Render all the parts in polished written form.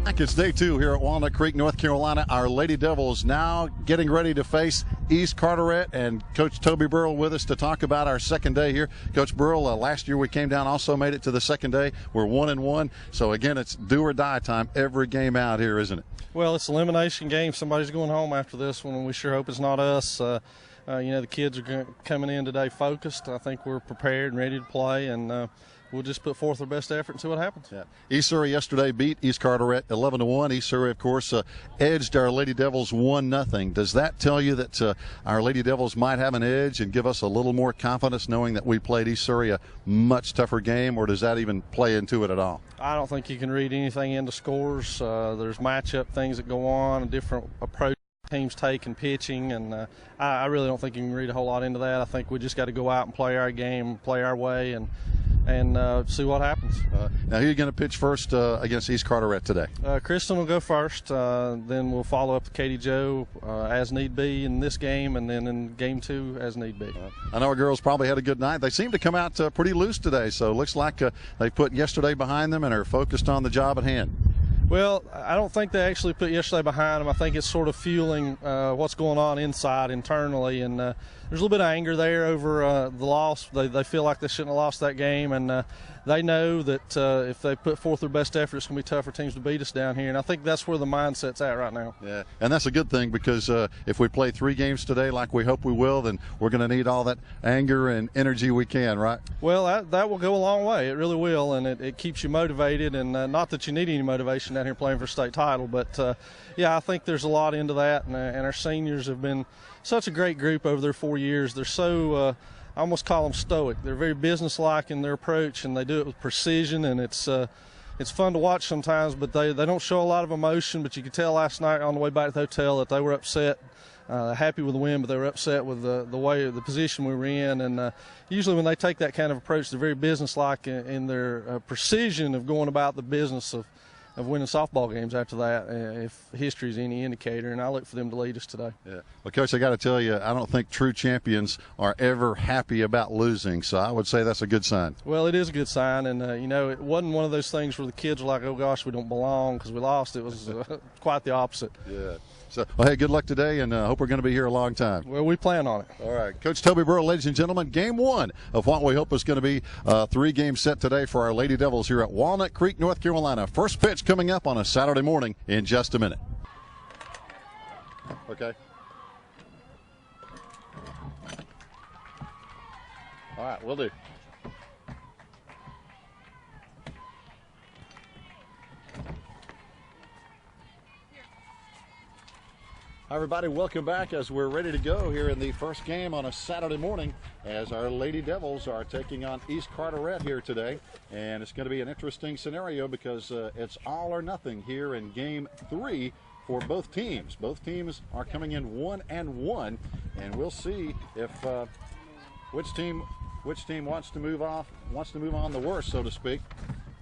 Back. It's day 2 here at Walnut Creek, North Carolina. Our Lady Devils now getting ready to face East Carteret, and Coach Toby Burrell with us to talk about our second day here. Coach Burrell, last year we came down, also made it to the second day. We're 1-1. So again, it's do or die time every game out here, isn't it? Well, it's an elimination game. Somebody's going home after this one, and we sure hope it's not us. The kids are coming in today focused. I think we're prepared and ready to play, and we'll just put forth our best effort and see what happens. Yeah. East Surrey yesterday beat East Carteret 11-1. East Surrey, of course, edged our Lady Devils 1-0. Does that tell you that our Lady Devils might have an edge and give us a little more confidence knowing that we played East Surrey a much tougher game, or does that even play into it at all? I don't think you can read anything into scores. There's matchup things that go on, a different approach teams take in pitching, and I really don't think you can read a whole lot into that. I think we just got to go out and play our game, play our way, and see what happens. Now, who are you going to pitch first against East Carteret today? Kristen will go first. Then we'll follow up with Katie Jo as need be in this game, and then in game 2 as need be. I know our girls probably had a good night. They seem to come out pretty loose today, so it looks like they put yesterday behind them and are focused on the job at hand. Well, I don't think they actually put yesterday behind them. I think it's sort of fueling what's going on inside internally, and there's a little bit of anger there over the loss. They feel like they shouldn't have lost that game, and they know that if they put forth their best effort, it's going to be tough for teams to beat us down here, and I think that's where the mindset's at right now. Yeah, and that's a good thing, because if we play 3 games today like we hope we will, then we're going to need all that anger and energy we can, right? Well, that will go a long way. It really will, and it keeps you motivated, and not that you need any motivation down here playing for state title, but yeah, I think there's a lot into that, and our seniors have been such a great group over their 4 years. They're so I almost call them stoic. They're very businesslike in their approach, and they do it with precision, and it's fun to watch sometimes, but they don't show a lot of emotion. But you could tell last night on the way back to the hotel that they were upset, happy with the win, but they were upset with the position we were in. And usually when they take that kind of approach, they're very businesslike in their precision of going about the business of winning softball games after that, if history is any indicator, and I look for them to lead us today. Yeah. Well, Coach, I got to tell you, I don't think true champions are ever happy about losing, so I would say that's a good sign. Well, it is a good sign, and, it wasn't one of those things where the kids were like, oh, gosh, we don't belong because we lost. It was quite the opposite. Yeah. So, well, hey, good luck today, and hope we're going to be here a long time. Well, we plan on it. All right. Coach Toby Burrell, ladies and gentlemen, game 1 of what we hope is going to be a 3-game set today for our Lady Devils here at Walnut Creek, North Carolina. First pitch coming up on a Saturday morning in just a minute. Okay. All right, we'll do. Hi, everybody. Welcome back as we're ready to go here in the first game on a Saturday morning as our Lady Devils are taking on East Carteret here today. And it's going to be an interesting scenario because it's all or nothing here in game 3 for both teams. Both teams are coming in 1-1, and we'll see if which team wants to move on the worst, so to speak,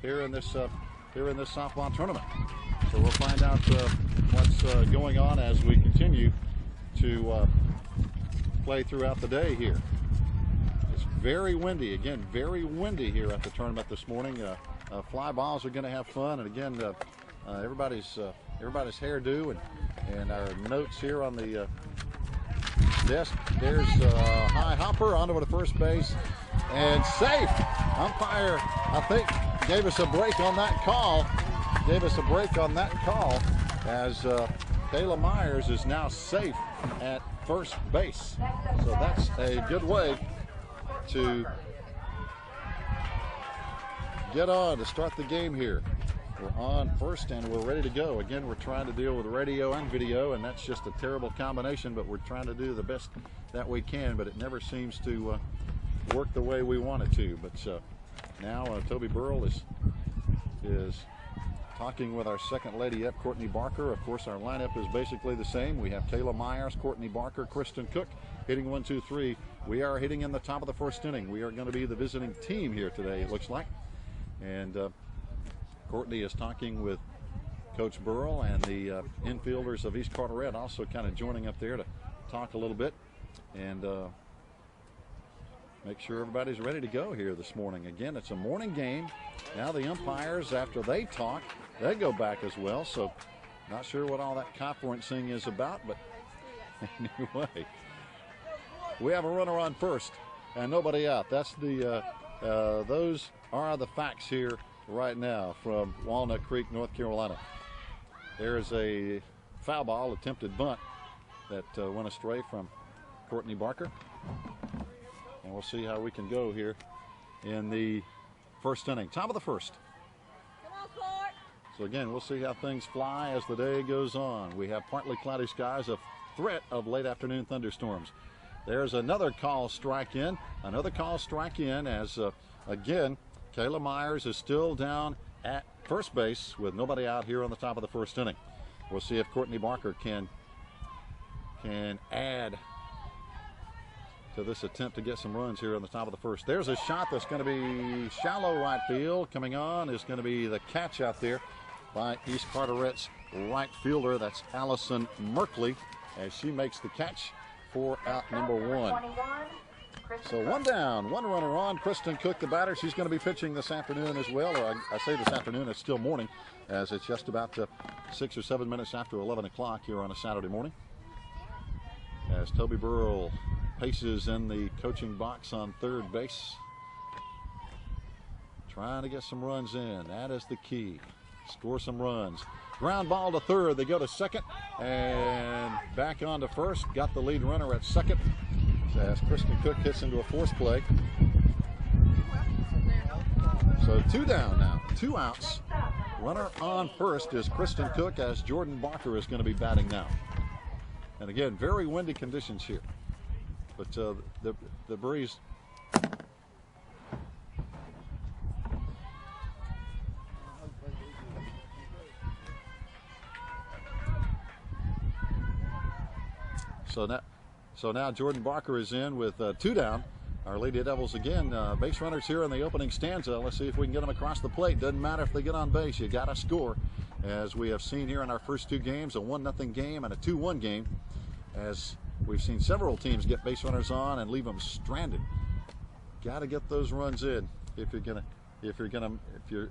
here in this softball tournament. So we'll find out what's going on as we continue to play throughout the day here. It's very windy, again, very windy here at the tournament this morning. Fly balls are going to have fun, and again, everybody's hairdo and our notes here on the desk. There's high hopper onto the first base and safe. Umpire, I think, gave us a break on that call. As Kayla Myers is now safe at first base. So that's a good way to get on to start the game here. We're on first and we're ready to go. Again, we're trying to deal with radio and video, and that's just a terrible combination, but we're trying to do the best that we can, but it never seems to work the way we want it to. But now Toby Burrell is talking with our second lady up, Courtney Barker. Of course, our lineup is basically the same. We have Kayla Myers, Courtney Barker, Kristen Cook hitting 1, 2, 3. We are hitting in the top of the first inning. We are going to be the visiting team here today, it looks like. And Courtney is talking with Coach Burrell, and the infielders of East Carteret also kind of joining up there to talk a little bit. And make sure everybody's ready to go here this morning. Again, it's a morning game. Now the umpires, after they talk, they go back as well. So not sure what all that conferencing is about, but anyway, we have a runner on first and nobody out. That's the those are the facts here right now from Walnut Creek, North Carolina. There's a foul ball, attempted bunt that went astray from Courtney Barker. And we'll see how we can go here in the first inning. Top of the first. Come on, Court. So again, we'll see how things fly as the day goes on. We have partly cloudy skies, a threat of late afternoon thunderstorms. There's another call strike in. Another call strike in as, again, Kayla Myers is still down at first base with nobody out here on the top of the first inning. We'll see if Courtney Barker can add to this attempt to get some runs here on the top of the first. There's a shot that's going to be shallow right field. Coming on is going to be the catch out there by East Carteret's right fielder. That's Allison Merkley as she makes the catch for out number one. So one down, one runner on. Kristen Cook, the batter. She's going to be pitching this afternoon as well. Or I say this afternoon, it's still morning as it's just about 6 or 7 minutes after 11 o'clock here on a Saturday morning. As Toby Burrell paces in the coaching box on third base. Trying to get some runs in. That is the key. Score some runs. Ground ball to third. They go to second and back on to first. Got the lead runner at second as Kristen Cook hits into a force play. So two down now. Two outs. Runner on first is Kristen Cook as Jordan Barker is going to be batting now. And again, very windy conditions here. But the breeze. So now Jordan Barker is in with two down. Our Lady Devils again, base runners here in the opening stanza. Let's see if we can get them across the plate. Doesn't matter if they get on base, you got to score. As we have seen here in our first two games, a 1-0 game and a 2-1 game. As we've seen several teams get base runners on and leave them stranded. Got to get those runs in if you're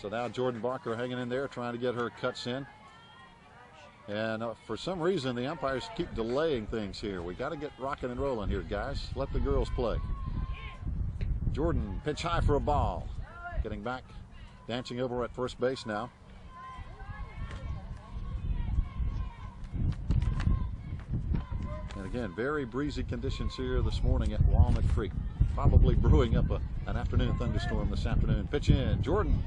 So now Jordan Barker hanging in there trying to get her cuts in. And for some reason, the umpires keep delaying things here. We got to get rocking and rolling here, guys. Let the girls play. Jordan, pitch high for a ball. Getting back, dancing over at first base now. And again, very breezy conditions here this morning at Walnut Creek. Probably brewing up an afternoon thunderstorm this afternoon. Pitch in. Jordan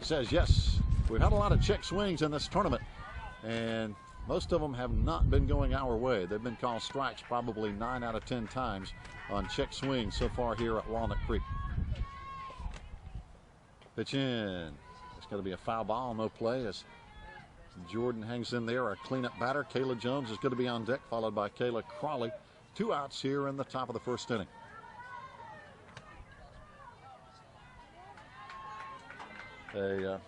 says yes. We've had a lot of check swings in this tournament, and most of them have not been going our way. They've been called strikes probably 9 out of 10 times on check swings so far here at Walnut Creek. Pitch in. It's going to be a foul ball, no play as Jordan hangs in there. Our cleanup batter, Kayla Jones, is going to be on deck, followed by Kayla Crawley. 2 outs here in the top of the first inning. A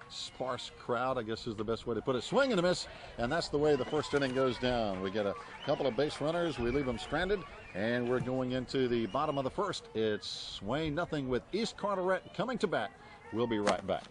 sparse crowd, I guess is the best way to put it. Swing and a miss, and that's the way the first inning goes down. We get a couple of base runners, we leave them stranded, and we're going into the bottom of the first. It's Swain nothing with East Carteret coming to bat. We'll be right back.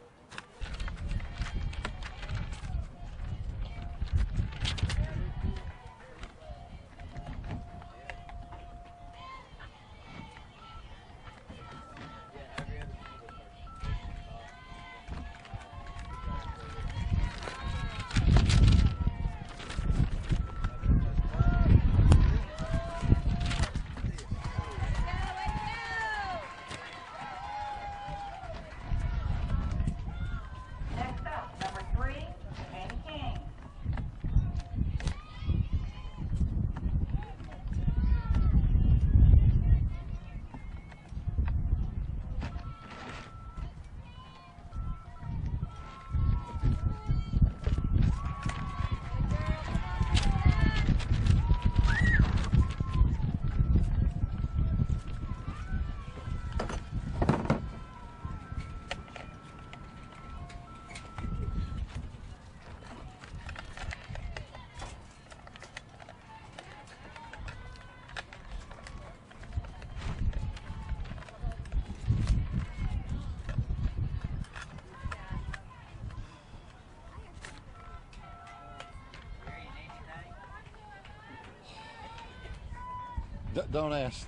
Don't ask.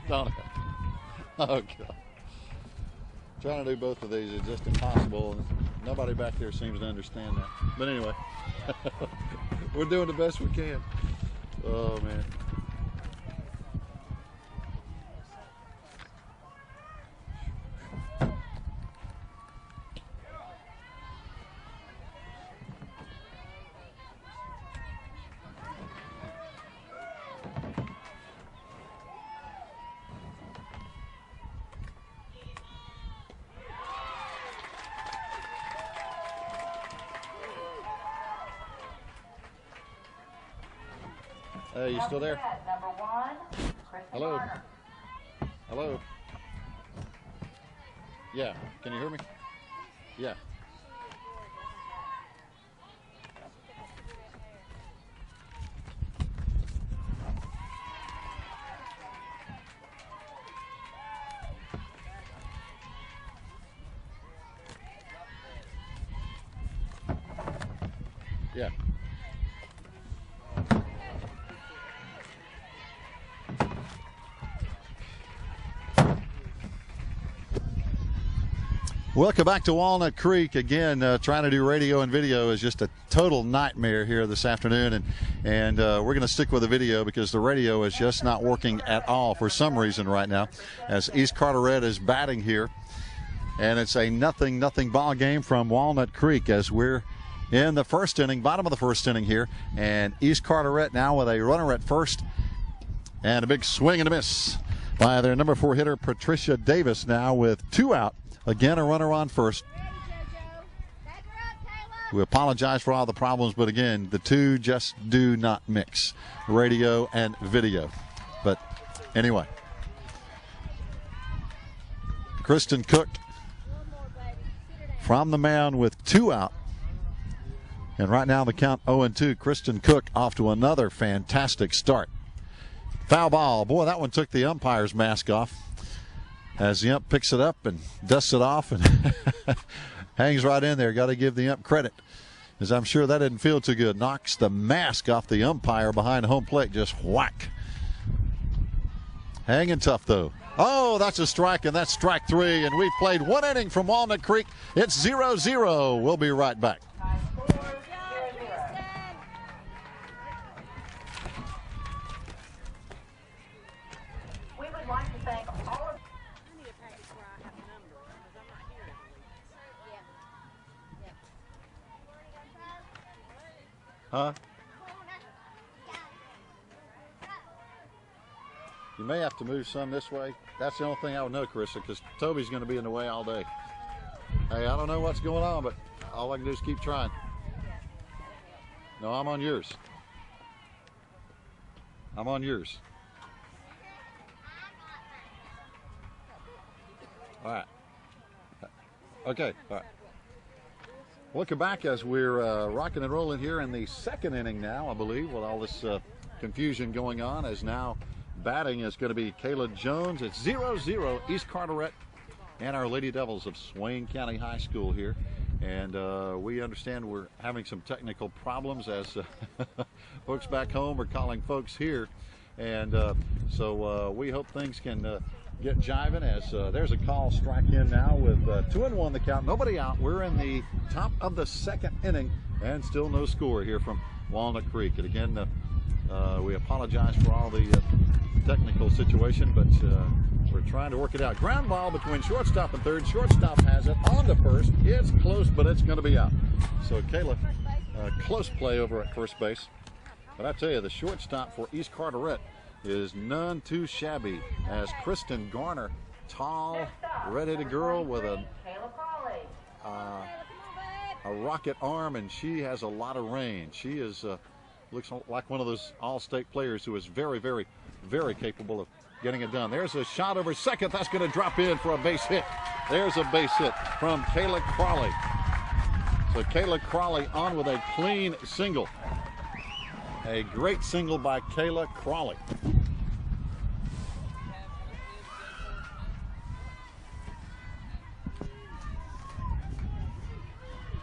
Don't ask. Oh, God. Trying to do both of these is just impossible. And nobody back there seems to understand that. But anyway, we're doing the best we can. Oh, man. Hey, you still there? Number 1, Kristen Hello? Garner. Hello? Yeah, can you hear me? Yeah. Yeah. Welcome back to Walnut Creek. Again, trying to do radio and video is just a total nightmare here this afternoon, and we're going to stick with the video because the radio is just not working at all for some reason right now, as East Carteret is batting here, and it's a nothing ball game from Walnut Creek as we're in the first inning, bottom of the first inning here, and East Carteret now with a runner at first and a big swing and a miss by their number 4 hitter Patricia Davis now with 2 out. Again, a runner on first. We apologize for all the problems, but again, the two just do not mix, radio and video. But anyway, Kristen Cook from the mound with 2 out. And right now the count 0-2. Kristen Cook off to another fantastic start. Foul ball. Boy, that one took the umpire's mask off, as the ump picks it up and dusts it off and hangs right in there. Got to give the ump credit, as I'm sure that didn't feel too good. Knocks the mask off the umpire behind home plate. Just whack. Hanging tough, though. Oh, that's a strike, and that's strike 3. And we've played 1 inning from Walnut Creek. It's 0-0. We'll be right back. We would like to thank all of Huh? You may have to move some this way. That's the only thing I would know, Carissa, because Toby's going to be in the way all day. Hey, I don't know what's going on, but all I can do is keep trying. No, I'm on yours. I'm on yours. All right. Okay, all right. Welcome back as we're rocking and rolling here in the second inning now, I believe, with all this confusion going on, as now batting is going to be Kayla Jones. It's 0-0, East Carteret and our Lady Devils of Swain County High School here. And we understand we're having some technical problems as folks back home are calling folks here. And so we hope things can get jiving, as there's a call, strike in now with 2-1 the count, nobody out. We're in the top of the second inning and still no score here from Walnut Creek. And again, we apologize for all the technical situation, but we're trying to work it out. Ground ball between shortstop and third. Shortstop has it on to first. It's close, but it's going to be out. So Kayla, close play over at first base. But I tell you, the shortstop for East Carteret is none too shabby, as Kristen Garner, tall, red-headed girl with a rocket arm, and she has a lot of range. She is looks like one of those all-state players who is very, very, very capable of getting it done. There's a shot over second. That's going to drop in for a base hit. There's a base hit from Kayla Crawley. So Kayla Crawley on with a clean single. A great single by Kayla Crawley.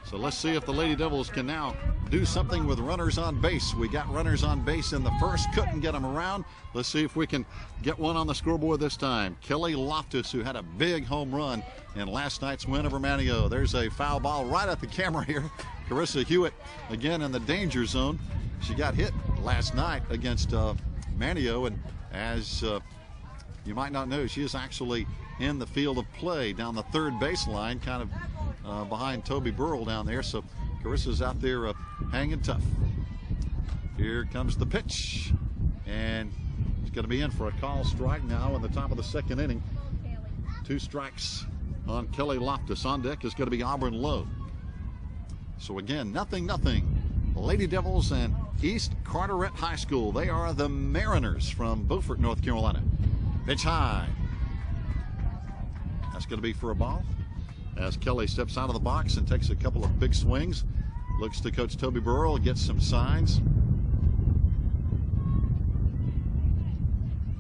So But let's see if the Lady Devils can now do something with runners on base. We got runners on base in the first, couldn't get them around. Let's see if we can get one on the scoreboard this time. Kelly Loftus, who had a big home run in last night's win over Manio. There's a foul ball right at the camera here. Carissa Hewitt again in the danger zone. She got hit last night against Manio, and as you might not know, she is actually in the field of play down the third baseline, kind of behind Toby Burrell down there. So Carissa's out there hanging tough. Here comes the pitch, and it's going to be in for a call strike now in the top of the second inning. 2 strikes on Kelly Loftus. On deck is going to be Auburn Lowe. So again, 0-0. Lady Devils and East Carteret High School. They are the Mariners from Beaufort, North Carolina. Pitch high. That's going to be for a ball as Kelly steps out of the box and takes a couple of big swings. Looks to Coach Toby Burrell, gets some signs.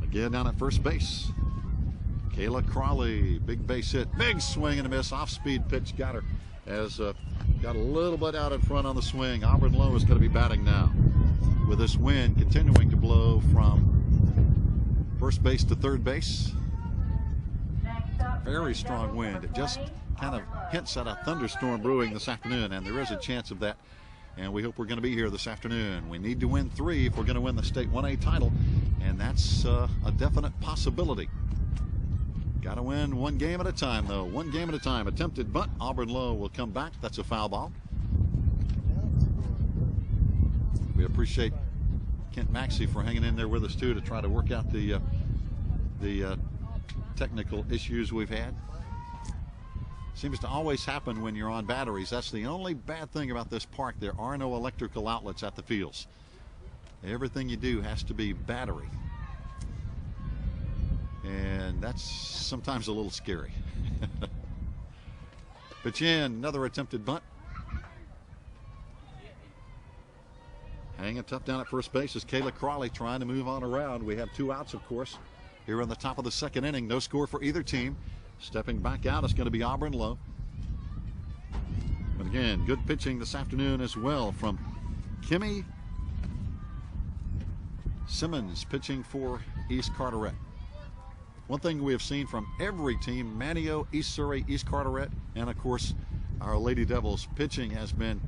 Again down at first base. Kayla Crawley, big base hit, big swing and a miss. Off-speed pitch got her as got a little bit out in front on the swing. Auburn Lowe is going to be batting now with this wind continuing to blow from first base to third base. Very strong wind. It just kind of hints at a thunderstorm brewing this afternoon, and there is a chance of that. And we hope we're going to be here this afternoon. We need to win 3 if we're going to win the state 1A title, and that's a definite possibility. Got to win 1 game at a time, though. 1 game at a time. Attempted bunt. Auburn Lowe will come back. That's a foul ball. We appreciate Kent Maxey for hanging in there with us, too, to try to work out the technical issues we've had. Seems to always happen when you're on batteries. That's the only bad thing about this park. There are no electrical outlets at the fields. Everything you do has to be battery. And that's sometimes a little scary. Pitch in, another attempted bunt. Hanging tough down at first base is Kayla Crawley trying to move on around. We have 2 outs, of course, here in the top of the second inning. No score for either team. Stepping back out is going to be Auburn Lowe. But again, good pitching this afternoon as well from Kimmy Simmons, pitching for East Carteret. One thing we have seen from every team, Manio, East Surrey, East Carteret, and of course our Lady Devils, pitching has been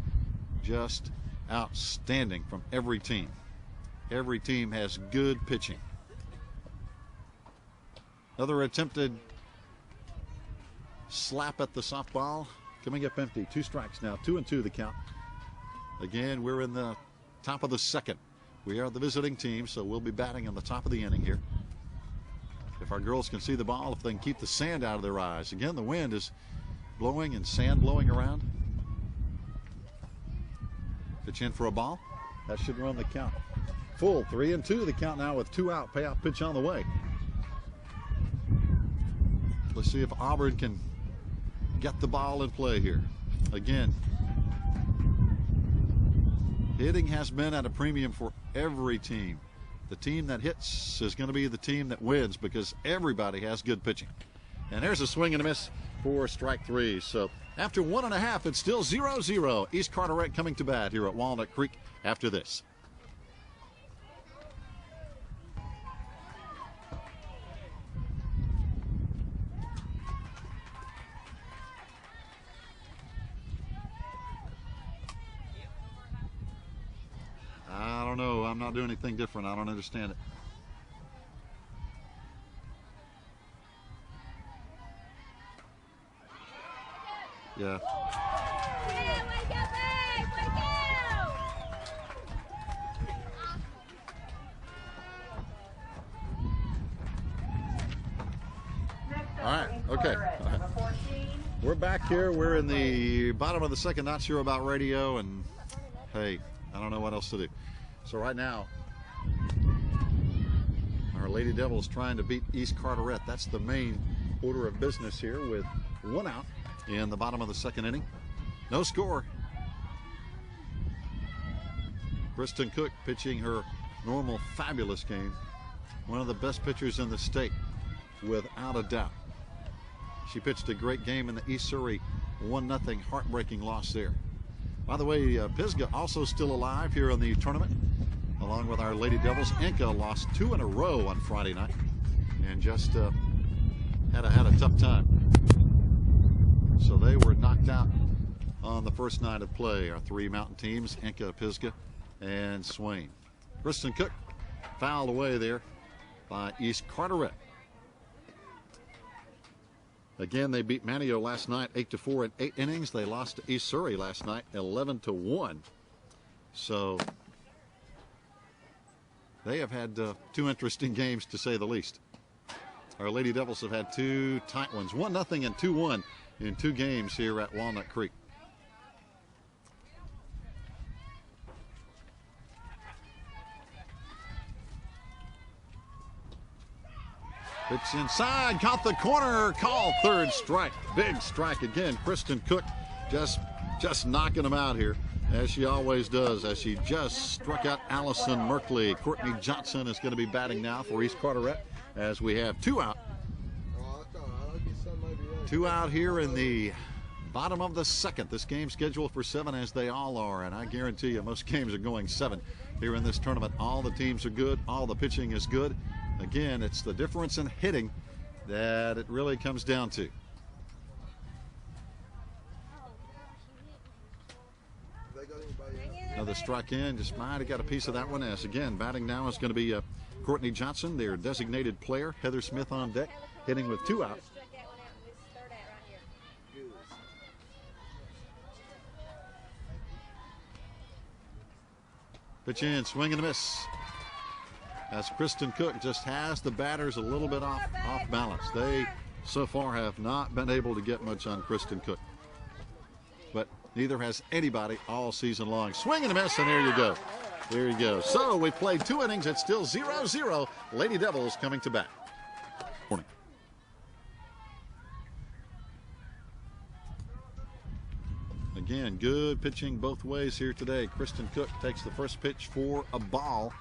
just outstanding from every team. Every team has good pitching. Another attempted slap at the softball, coming up empty. 2 strikes now, 2-2 the count. Again, we're in the top of the second. We are the visiting team, so we'll be batting on the top of the inning here. If our girls can see the ball, if they can keep the sand out of their eyes. Again, the wind is blowing and sand blowing around. Pitch in for a ball. That should run the count full. 3-2 the count now with 2 out. Payoff pitch on the way. Let's see if Auburn can get the ball in play here. Again, hitting has been at a premium for every team. The team that hits is going to be the team that wins because everybody has good pitching. And there's a swing and a miss for strike 3. So after 1.5, it's still 0-0. East Carteret coming to bat here at Walnut Creek after this. I don't know. I'm not doing anything different. I don't understand it. Yeah. All right. Okay. We're back here. We're in the bottom of the second. Not sure about radio, and hey, I don't know what else to do. So right now, our Lady Devils trying to beat East Carteret. That's the main order of business here with 1 out in the bottom of the second inning. No score. Kristen Cook pitching her normal fabulous game. One of the best pitchers in the state, without a doubt. She pitched a great game in the East Surrey 1-0 heartbreaking loss there. By the way, Pisgah also still alive here in the tournament, along with our Lady Devils. Inca lost 2 in a row on Friday night and just had a tough time. So they were knocked out on the first night of play. Our 3 mountain teams, Inca, Pisgah, and Swain. Kristen Cook fouled away there by East Carteret. Again, they beat Manio last night 8-4 in 8 innings. They lost to East Surrey last night 11-1. So they have had 2 interesting games, to say the least. Our Lady Devils have had 2 tight ones, 1-0 and 2-1 in 2 games here at Walnut Creek. Pitch inside, caught the corner, called 3rd strike. Big strike again. Kristen Cook just knocking them out here, as she always does, as she just struck out Allison Merkley. Courtney Johnson is going to be batting now for East Carteret, as we have 2 out. 2 out here in the bottom of the 2nd. This game's scheduled for 7, as they all are, and I guarantee you most games are going 7 here in this tournament. All the teams are good. All the pitching is good. Again, it's the difference in hitting that it really comes down to. Another strike in, just might have got a piece of that one, as again, batting now is going to be Courtney Johnson, their designated player. Heather Smith on deck, hitting with 2 out. Pitch in, swing and a miss, as Kristen Cook just has the batters a little bit off balance. They so far have not been able to get much on Kristen Cook, but neither has anybody all season long. Swing and a miss, and there you go. There you go. So we played 2 innings. It's still 0-0. Lady Devils coming to bat. Morning. Again, good pitching both ways here today. Kristen Cook takes the first pitch for a ball.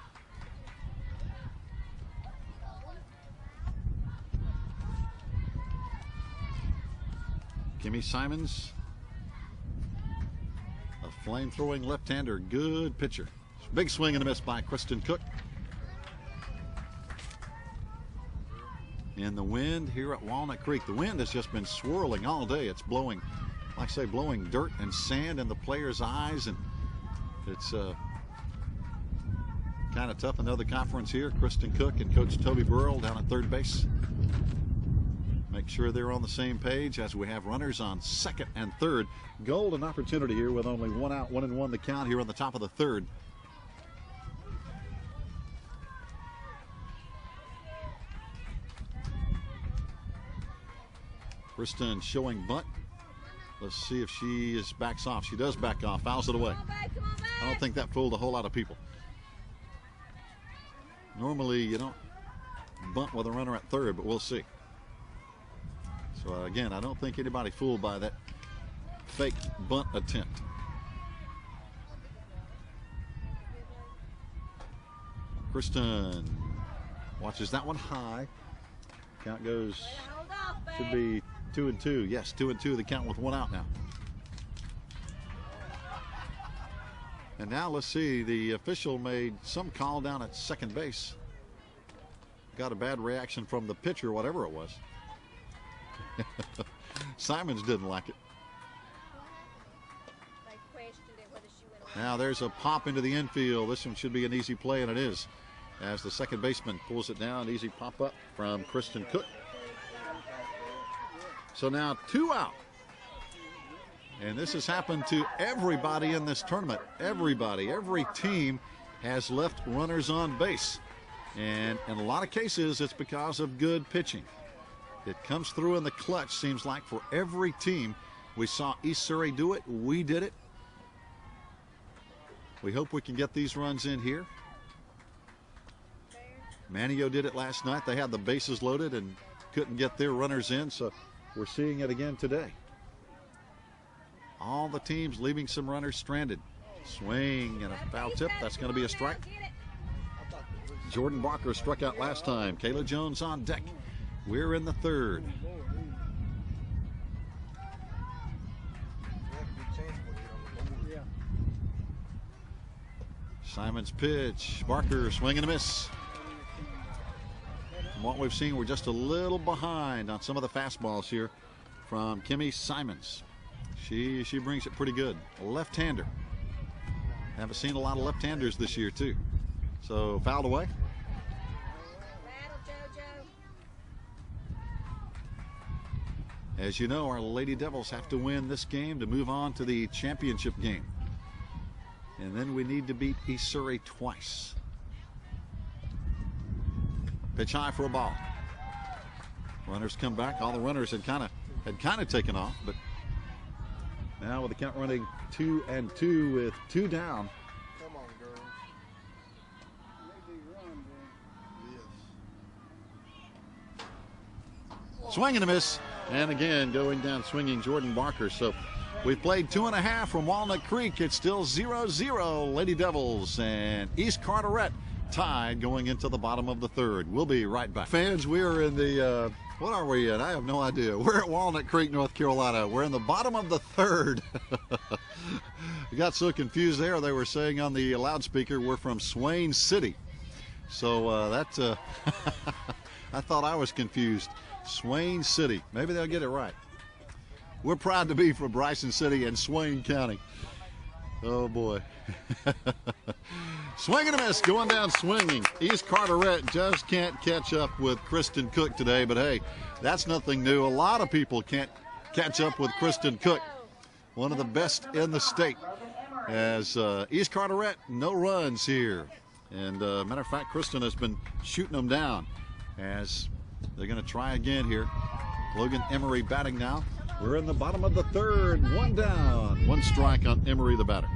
Kimmy Simons, a flame-throwing left-hander, good pitcher. Big swing and a miss by Kristen Cook. In the wind here at Walnut Creek, the wind has just been swirling all day. It's blowing, like I say, blowing dirt and sand in the players' eyes, and it's kind of tough. Another conference here. Kristen Cook and Coach Toby Burrell down at 3rd base. Make sure they're on the same page, as we have runners on 2nd and 3rd. Golden opportunity here with only 1 out, 1-1 the count here on the top of the 3rd. Kristen showing bunt. Let's see if she backs off. She does back off, fouls it away. I don't think that fooled a whole lot of people. Normally you don't bunt with a runner at 3rd, but we'll see. So again, I don't think anybody fooled by that fake bunt attempt. Kristen watches that one high. Count goes, should be 2-2. Yes, 2-2 the count with 1 out now. And now let's see, the official made some call down at 2nd base. Got a bad reaction from the pitcher, whatever it was. Simons didn't like it. Now there's a pop into the infield. This one should be an easy play, and it is, as the 2nd baseman pulls it down. Easy pop up from Kristen Cook. So now 2 out. And this has happened to everybody in this tournament. Everybody, every team has left runners on base. And in a lot of cases, it's because of good pitching. It comes through in the clutch, seems like, for every team. We saw East Surrey do it. We did it. We hope we can get these runs in here. Manio did it last night. They had the bases loaded and couldn't get their runners in, so we're seeing it again today. All the teams leaving some runners stranded. Swing and a foul tip. That's going to be a strike. Jordan Barker struck out last time. Kayla Jones on deck. We're in the 3rd. Simons pitch. Barker swing and a miss. From what we've seen, we're just a little behind on some of the fastballs here from Kimmy Simons. She brings it pretty good. A left-hander. Haven't seen a lot of left-handers this year too. So fouled away. As you know, our Lady Devils have to win this game to move on to the championship game. And then we need to beat East Surrey twice. Pitch high for a ball. Runners come back. All the runners had kind of taken off, but now with the count running 2-2 with 2 down. Come on, girls. Yes. Swing and a miss. And again, going down swinging Jordan Barker. So we've played 2.5 from Walnut Creek. It's still 0-0. Lady Devils and East Carteret tied going into the bottom of the third. We'll be right back. Fans, we are in the, what are we in? I have no idea. We're at Walnut Creek, North Carolina. We're in the bottom of the third. I got so confused there. They were saying on the loudspeaker, we're from Swain City. So I thought I was confused. Swain City. Maybe they'll get it right. We're proud to be from Bryson City and Swain County. Oh boy. Swing and a miss, going down swinging. East Carteret just can't catch up with Kristen Cook today, but hey, that's nothing new. A lot of people can't catch up with Kristen Cook, one of the best in the state. As East Carteret, no runs here. And matter of fact, Kristen has been shooting them down as they're going to try again here. Logan Emery batting now. We're in the bottom of the third. 1 down. 1 strike on Emery, the batter.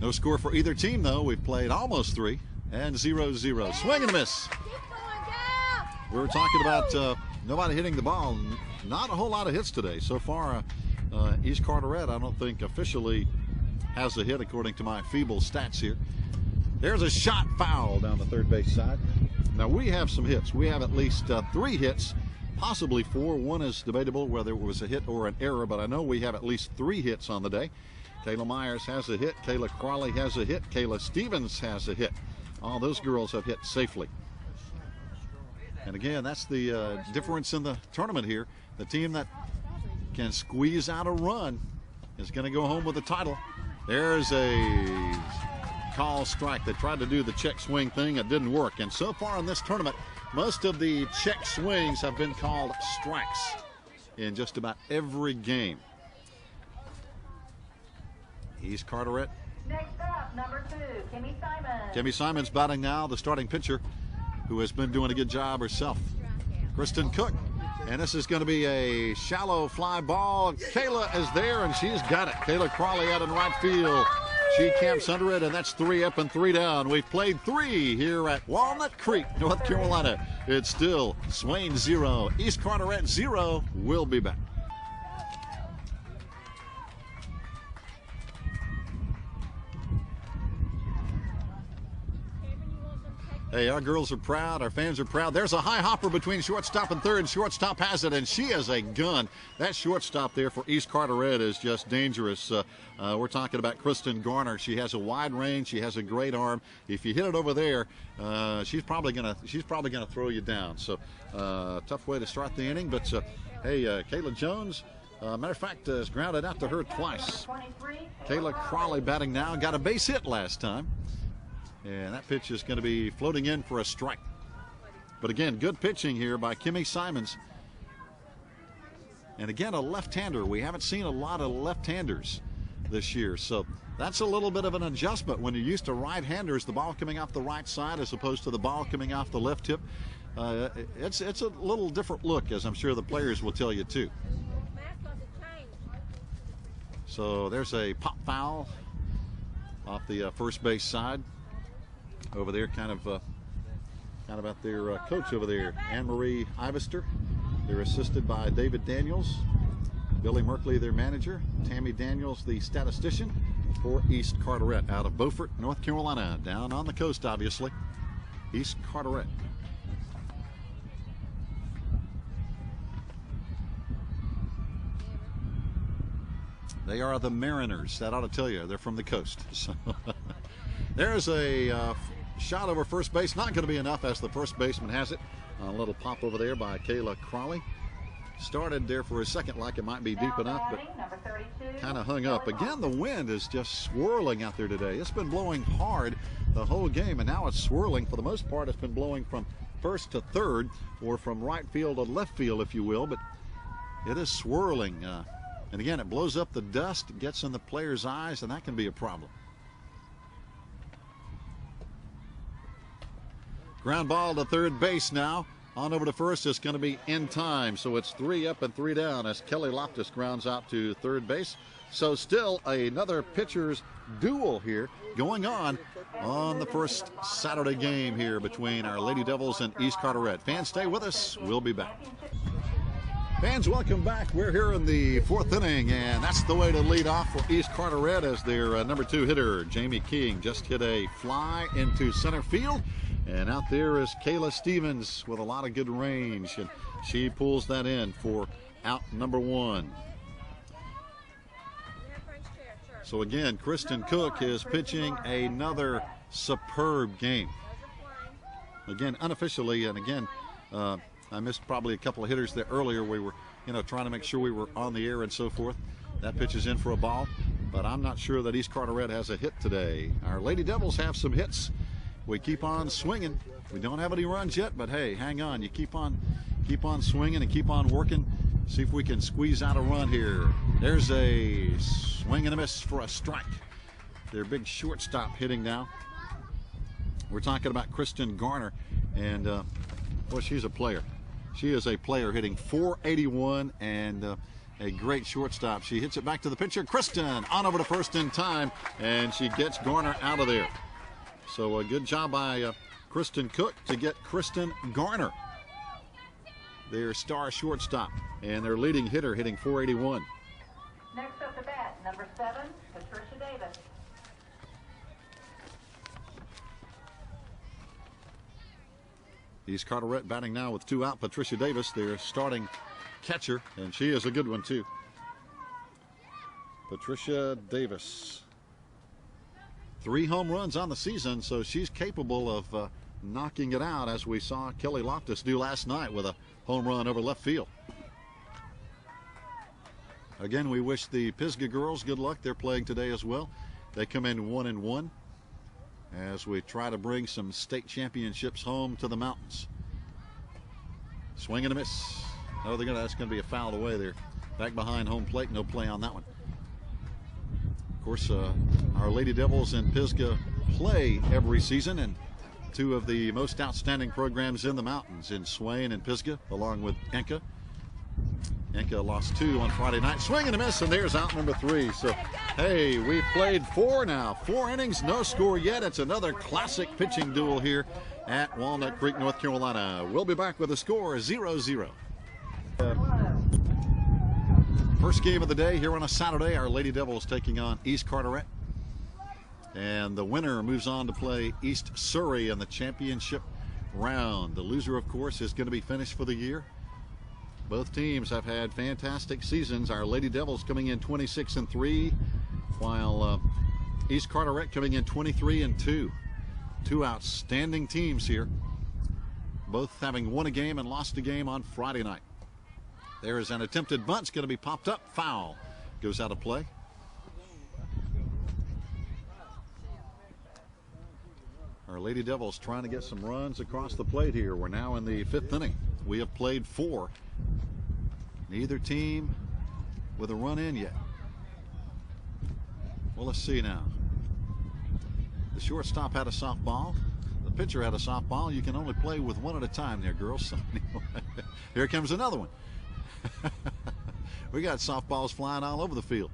No score for either team, though. We've played almost 3 and 0-0. Swing and a miss. We were talking about nobody hitting the ball. Not a whole lot of hits today. So far, East Carteret, I don't think officially has a hit according to my feeble stats here. There's a shot foul down the third base side. Now we have some hits. We have at least 3 hits, possibly 4. One is debatable whether it was a hit or an error, but I know we have at least 3 hits on the day. Kayla Myers has a hit. Kayla Crawley has a hit. Kayla Stephens has a hit. All those girls have hit safely. And again, that's the difference in the tournament here. The team that can squeeze out a run is going to go home with the title. There's a call strike. They tried to do the check swing thing. It didn't work. And so far in this tournament, most of the check swings have been called strikes in just about every game. East Carteret. Next up, number 2, Kimmy Simons. Kimmy Simons batting now, the starting pitcher, who has been doing a good job herself. Kristen Cook. And this is going to be a shallow fly ball. Kayla is there, and she's got it. Kayla Crawley out in right field. She camps under it, and that's 3 up and 3 down. We've played 3 here at Walnut Creek, North Carolina. It's still Swain 0, East Carteret 0. We'll be back. Hey, our girls are proud. Our fans are proud. There's a high hopper between shortstop and third. Shortstop has it, and she has a gun. That shortstop there for East Carteret is just dangerous. We're talking about Kristen Garner. She has a wide range. She has a great arm. If you hit it over there, she's probably gonna throw you down. So tough way to start the inning. But hey, Kayla Jones, matter of fact, has grounded out to her twice. Kayla Crawley batting now. Got a base hit last time. And that pitch is going to be floating in for a strike. But again, good pitching here by Kimmy Simons. And again, a left-hander. We haven't seen a lot of left-handers this year. So that's a little bit of an adjustment when you're used to right-handers, the ball coming off the right side as opposed to the ball coming off the left hip. It's a little different look, as I'm sure the players will tell you too. So there's a pop foul off the first base side. Over there, kind of at their coach over there, Anne-Marie Ivester. They're assisted by David Daniels, Billy Merkley, their manager, Tammy Daniels, the statistician for East Carteret out of Beaufort, North Carolina, down on the coast, obviously. East Carteret. They are the Mariners. That ought to tell you they're from the coast. So There's a shot over first base. Not going to be enough as the first baseman has it. A little pop over there by Kayla Crawley. Started there for a second like it might be deep enough, but kind of hung up. Again, the wind is just swirling out there today. It's been blowing hard the whole game, and now it's swirling. For the most part, it's been blowing from first to third, or from right field to left field, if you will, but it is swirling. And again, it blows up the dust, gets in the players' eyes, and that can be a problem. Ground ball to third base now. On over to first is going to be in time. So it's 3 up and 3 down as Kelly Loftus grounds out to third base. So still another pitcher's duel here going on the first Saturday game here between our Lady Devils and East Carteret. Fans, stay with us. We'll be back. Fans, welcome back. We're here in the 4th inning, and that's the way to lead off for East Carteret as their number 2 hitter, Jamie King, just hit a fly into center field. And out there is Kayla Stephens with a lot of good range, and she pulls that in for out number 1. So again, Kristen Cook is pitching another superb game. Again, unofficially, and again, I missed probably a couple of hitters there earlier. We were, trying to make sure we were on the air and so forth. That pitch is in for a ball, but I'm not sure that East Carteret has a hit today. Our Lady Devils have some hits. We keep on swinging. We don't have any runs yet, but hey, hang on. You keep on swinging and keep on working. See if we can squeeze out a run here. There's a swing and a miss for a strike. Their big shortstop hitting now. We're talking about Kristen Garner, and well, she's a player. She is a player hitting .481 and a great shortstop. She hits it back to the pitcher. Kristen on over to first in time, and she gets Garner out of there. So a good job by Kristen Cook to get Kristen Garner, their star shortstop, and their leading hitter hitting .481. Next up to bat, number 7, Patricia Davis. East Carteret batting now with 2 out. Patricia Davis, their starting catcher, and she is a good one too. Patricia Davis. 3 home runs on the season, so she's capable of knocking it out, as we saw Kelly Loftus do last night with a home run over left field. Again, we wish the Pisgah girls good luck. They're playing today as well. They come in 1-1 as we try to bring some state championships home to the mountains. Swing and a miss. No, that's going to be a foul away there. Back behind home plate, no play on that one. Of course, our Lady Devils and Pisgah play every season, and 2 of the most outstanding programs in the mountains in Swain and Pisgah, along with Enka. Enka lost 2 on Friday night. Swing and a miss, and there's out number 3. So, hey, we've played 4 now. 4 innings, no score yet. It's another classic pitching duel here at Walnut Creek, North Carolina. We'll be back with a score 0-0. First game of the day here on a Saturday. Our Lady Devils taking on East Carteret. And the winner moves on to play East Surrey in the championship round. The loser, of course, is going to be finished for the year. Both teams have had fantastic seasons. Our Lady Devils coming in 26-3, while East Carteret coming in 23-2. 2 outstanding teams here, both having won a game and lost a game on Friday night. There is an attempted bunt. It's going to be popped up. Foul. Goes out of play. Our Lady Devils trying to get some runs across the plate here. We're now in the 5th inning. We have played 4. Neither team with a run in yet. Well, let's see now. The shortstop had a softball. The pitcher had a softball. You can only play with 1 at a time there, girls. So anyway, here comes another one. We got softballs flying all over the field.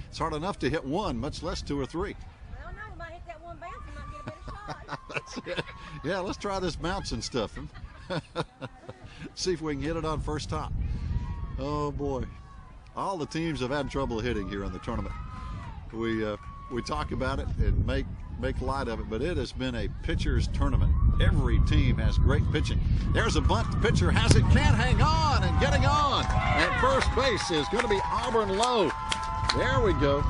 It's hard enough to hit 1, much less 2 or 3. Well, no, we might hit that one bounce and might get a better shot. That's it. Yeah, let's try this bouncing stuff. See if we can hit it on first top. Oh boy, all the teams have had trouble hitting here in the tournament. We talk about it and make light of it, but it has been a pitcher's tournament. Every team has great pitching. There's a bunt. The pitcher has it, can't hang on, and getting on at first base is going to be Auburn Lowe. There we go.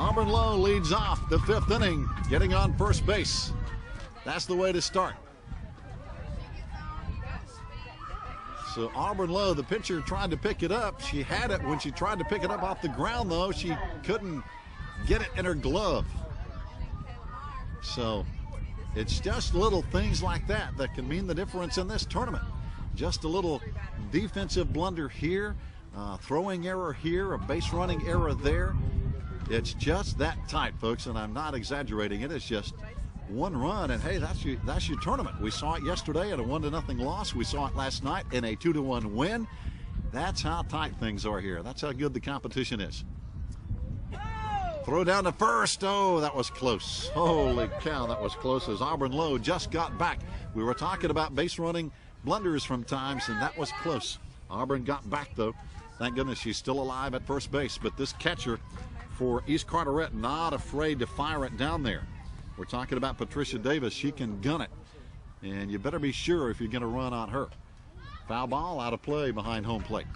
Auburn Low leads off the 5th inning, getting on first base. That's the way to start. So Auburn Low, the pitcher, tried to pick it up. She had it when she tried to pick it up off the ground, though. She couldn't get it in her glove. So it's just little things like that that can mean the difference in this tournament. Just a little defensive blunder here, throwing error here, a base running error there. It's just that tight, folks, and I'm not exaggerating it. It's just one run, and hey, that's your tournament. We saw it yesterday in a 1-0 loss. We saw it last night in a 2-1 win. That's how tight things are here. That's how good the competition is. Throw down to first. Oh, that was close. Holy cow, that was close as Auburn Low just got back. We were talking about base running blunders from times, and that was close. Auburn got back, though. Thank goodness she's still alive at first base, but this catcher for East Carteret not afraid to fire it down there. We're talking about Patricia Davis. She can gun it, and you better be sure if you're going to run on her. Foul ball out of play behind home plate.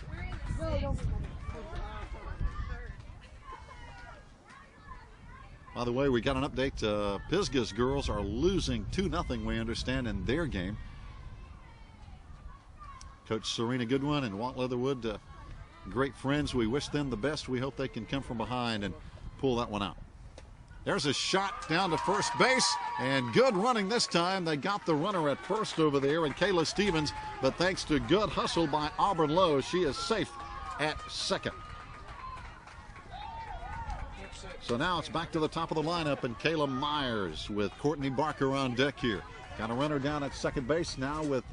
By the way, we got an update. Pisgah's girls are losing 2-0, we understand, in their game. Coach Serena Goodwin and Walt Leatherwood, great friends. We wish them the best. We hope they can come from behind and pull that one out. There's a shot down to first base, and good running this time. They got the runner at first over there, and Kayla Stephens, but thanks to good hustle by Auburn Low, she is safe at second. So now it's back to the top of the lineup, and Kayla Myers with Courtney Barker on deck here. Got a runner down at second base now with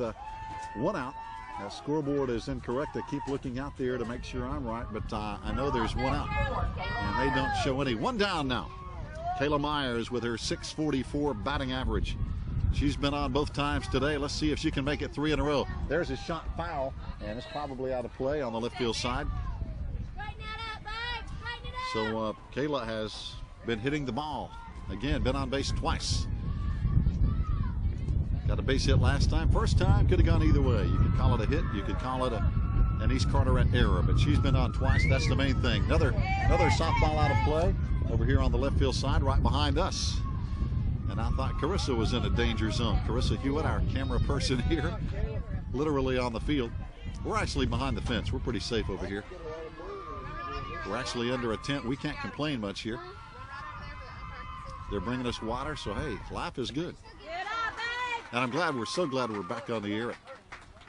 one out. That scoreboard is incorrect. I keep looking out there to make sure I'm right, but I know there's one out, and they don't show any. One down now. Kayla Myers with her .644 batting average. She's been on both times today. Let's see if she can make it 3 in a row. There's a shot foul, and it's probably out of play on the left field side. So Kayla has been hitting the ball. Again, been on base twice. Got a base hit last time. First time could have gone either way. You could call it a hit. You could call it an East Carteret error, but she's been on twice. That's the main thing. Another softball out of play over here on the left field side right behind us. And I thought Carissa was in a danger zone. Carissa Hewitt, our camera person here, literally on the field. We're actually behind the fence. We're pretty safe over here. We're actually under a tent. We can't complain much here. They're bringing us water, so hey, life is good. And we're so glad we're back on the air at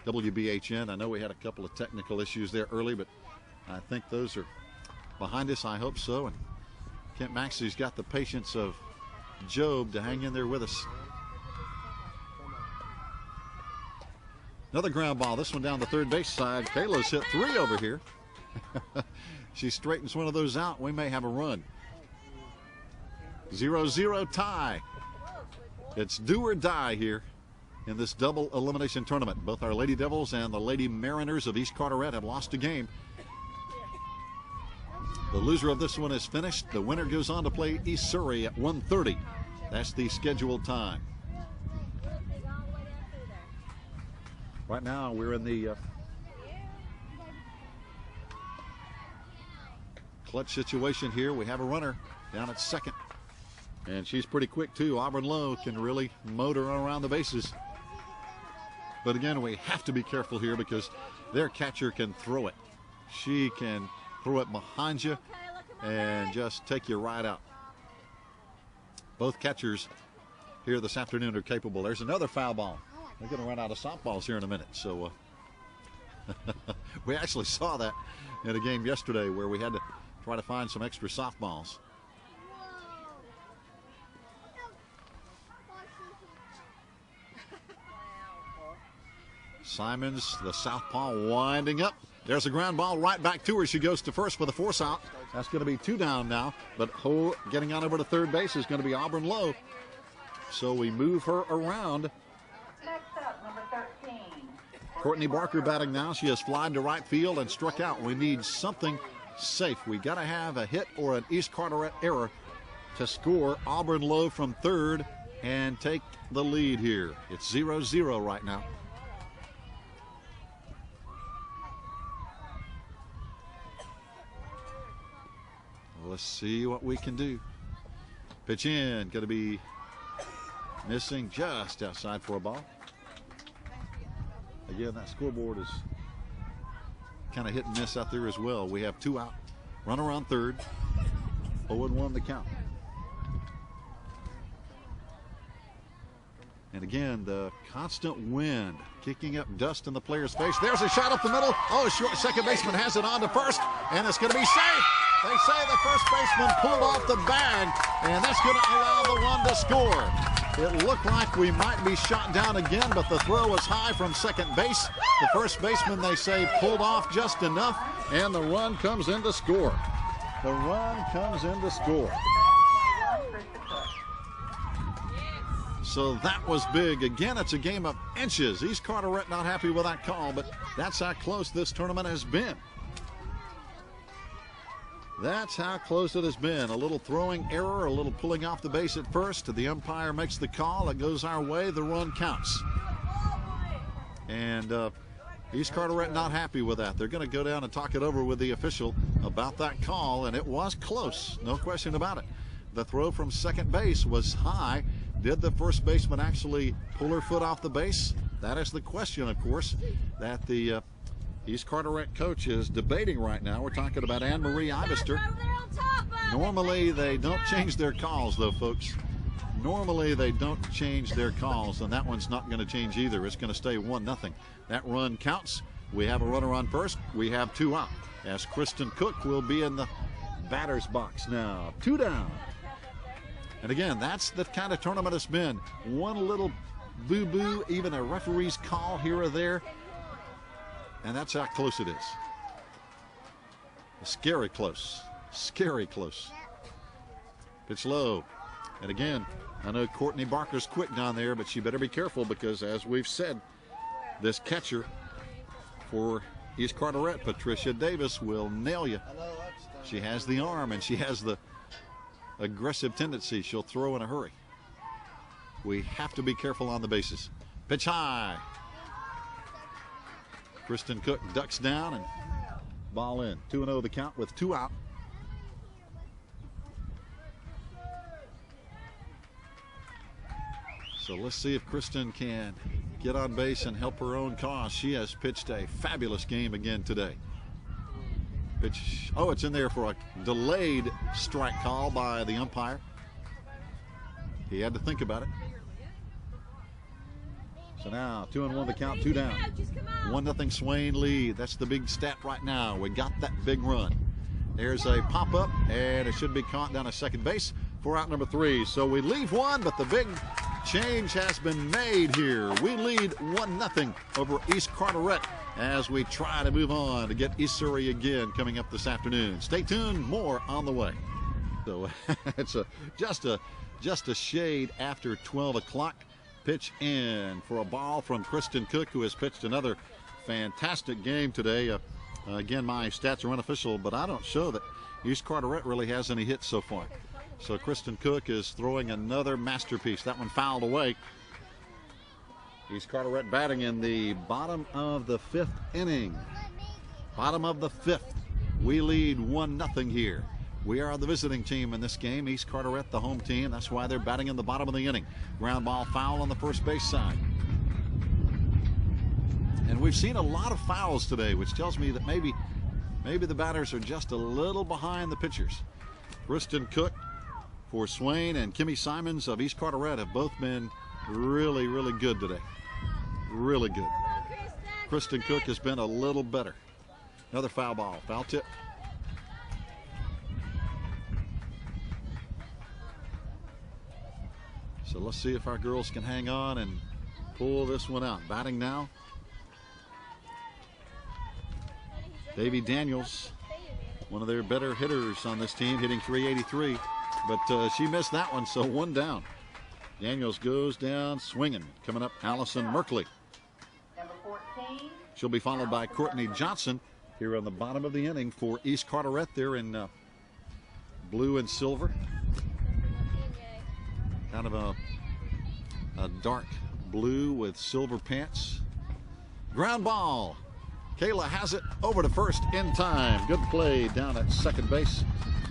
WBHN. I know we had a couple of technical issues there early, but I think those are behind us. I hope so. And Kent Maxey's got the patience of Job to hang in there with us. Another ground ball. This one down the third base side. Kayla's hit 3 over here. She straightens one of those out. We may have a run. 0-0 tie. It's do or die here in this double elimination tournament. Both our Lady Devils and the Lady Mariners of East Carteret have lost a game. The loser of this one is finished. The winner goes on to play East Surrey at 1:30. That's the scheduled time. Right now we're in the clutch situation here. We have a runner down at second, and she's pretty quick too. Auburn Low can really motor around the bases, but again, we have to be careful here because their catcher can throw it. She can throw it behind you and just take you right out. Both catchers here this afternoon are capable. There's another foul ball. They're going to run out of softballs here in a minute. So we actually saw that in a game yesterday where we had to try to find some extra softballs. Simons, the southpaw, winding up. There's a ground ball right back to her. She goes to first for the force out. That's going to be 2 down now. But getting on over to third base is going to be Auburn Low. So we move her around. Next up, number 13. Courtney Barker batting now. She has flied to right field and struck out. We need something safe. We got to have a hit or an East Carteret error to score Auburn Low from third and take the lead here. It's 0-0 right now. let's see what we can do. Pitch in, going to be missing just outside for a ball. Again, that scoreboard is kind of hit and miss out there as well. We have 2 out, runner on third, 0-1 the count. And again, the constant wind kicking up dust in the player's face. There's a shot up the middle. Oh, short second baseman has it on to first, and it's going to be safe. They say the first baseman pulled off the bag, and that's going to allow the run to score. It looked like we might be shot down again, but the throw was high from second base. The first baseman, they say, pulled off just enough, and the run comes in to score. The run comes in to score. So that was big. Again, it's a game of inches. East Carteret not happy with that call, but that's how close this tournament has been. That's how close it has been. A little throwing error, a little pulling off the base at first. The umpire makes the call. It goes our way. The run counts. And East Carteret not happy with that. They're going to go down and talk it over with the official about that call, and it was close. No question about it. The throw from second base was high. Did the first baseman actually pull her foot off the base? That is the question, of course, that the East Carteret coach is debating right now. We're talking about Anne-Marie Ivester. Normally, they don't change their calls, though, folks. Normally, they don't change their calls, and that one's not going to change either. It's going to stay 1-0. That run counts. We have a runner on first. We have 2 out, as Kristen Cook will be in the batter's box now. 2 down. And again, that's the kind of tournament it's been. One little boo-boo, even a referee's call here or there, and that's how close it is. Scary close. Scary close. Pitch low. And again, I know Courtney Barker's quick down there, but she better be careful because, as we've said, this catcher for East Carteret, Patricia Davis, will nail you. She has the arm and she has the aggressive tendency. She'll throw in a hurry. We have to be careful on the bases. Pitch high. Kristen Cook ducks down and ball in. 2-0 the count with 2 out. So let's see if Kristen can get on base and help her own cause. She has pitched a fabulous game again today. Pitch, oh, it's in there for a delayed strike call by the umpire. He had to think about it. So now 2-1 the count, 2 down. 1-0 Swain lead. That's the big stat right now. We got that big run. There's a pop-up, and it should be caught down at second base for out number 3. So we leave one, but the big change has been made here. We lead 1-0 over East Carteret as we try to move on to get East Surrey again coming up this afternoon. Stay tuned, more on the way. So it's just a shade after 12 o'clock. Pitch in for a ball from Kristen Cook, who has pitched another fantastic game today. Again, my stats are unofficial, but I don't show that East Carteret really has any hits so far. So Kristen Cook is throwing another masterpiece. That one fouled away. East Carteret batting in the bottom of the 5th inning. Bottom of the 5th. We lead 1-0 here. We are the visiting team in this game. East Carteret, the home team. That's why they're batting in the bottom of the inning. Ground ball foul on the first base side. And we've seen a lot of fouls today, which tells me that maybe the batters are just a little behind the pitchers. Kristen Cook for Swain and Kimmy Simons of East Carteret have both been really, really good today. Really good. Kristen Cook has been a little better. Another foul ball. Foul tip. So let's see if our girls can hang on and pull this one out. Batting now, Davy Daniels, one of their better hitters on this team, hitting .383. But she missed that one, so 1 down. Daniels goes down swinging. Coming up, Allison Merkley. Number 14. She'll be followed by Courtney Johnson here on the bottom of the inning for East Carteret. They're in blue and silver. Kind of a dark blue with silver pants. Ground ball. Kayla has it over to first in time. Good play down at second base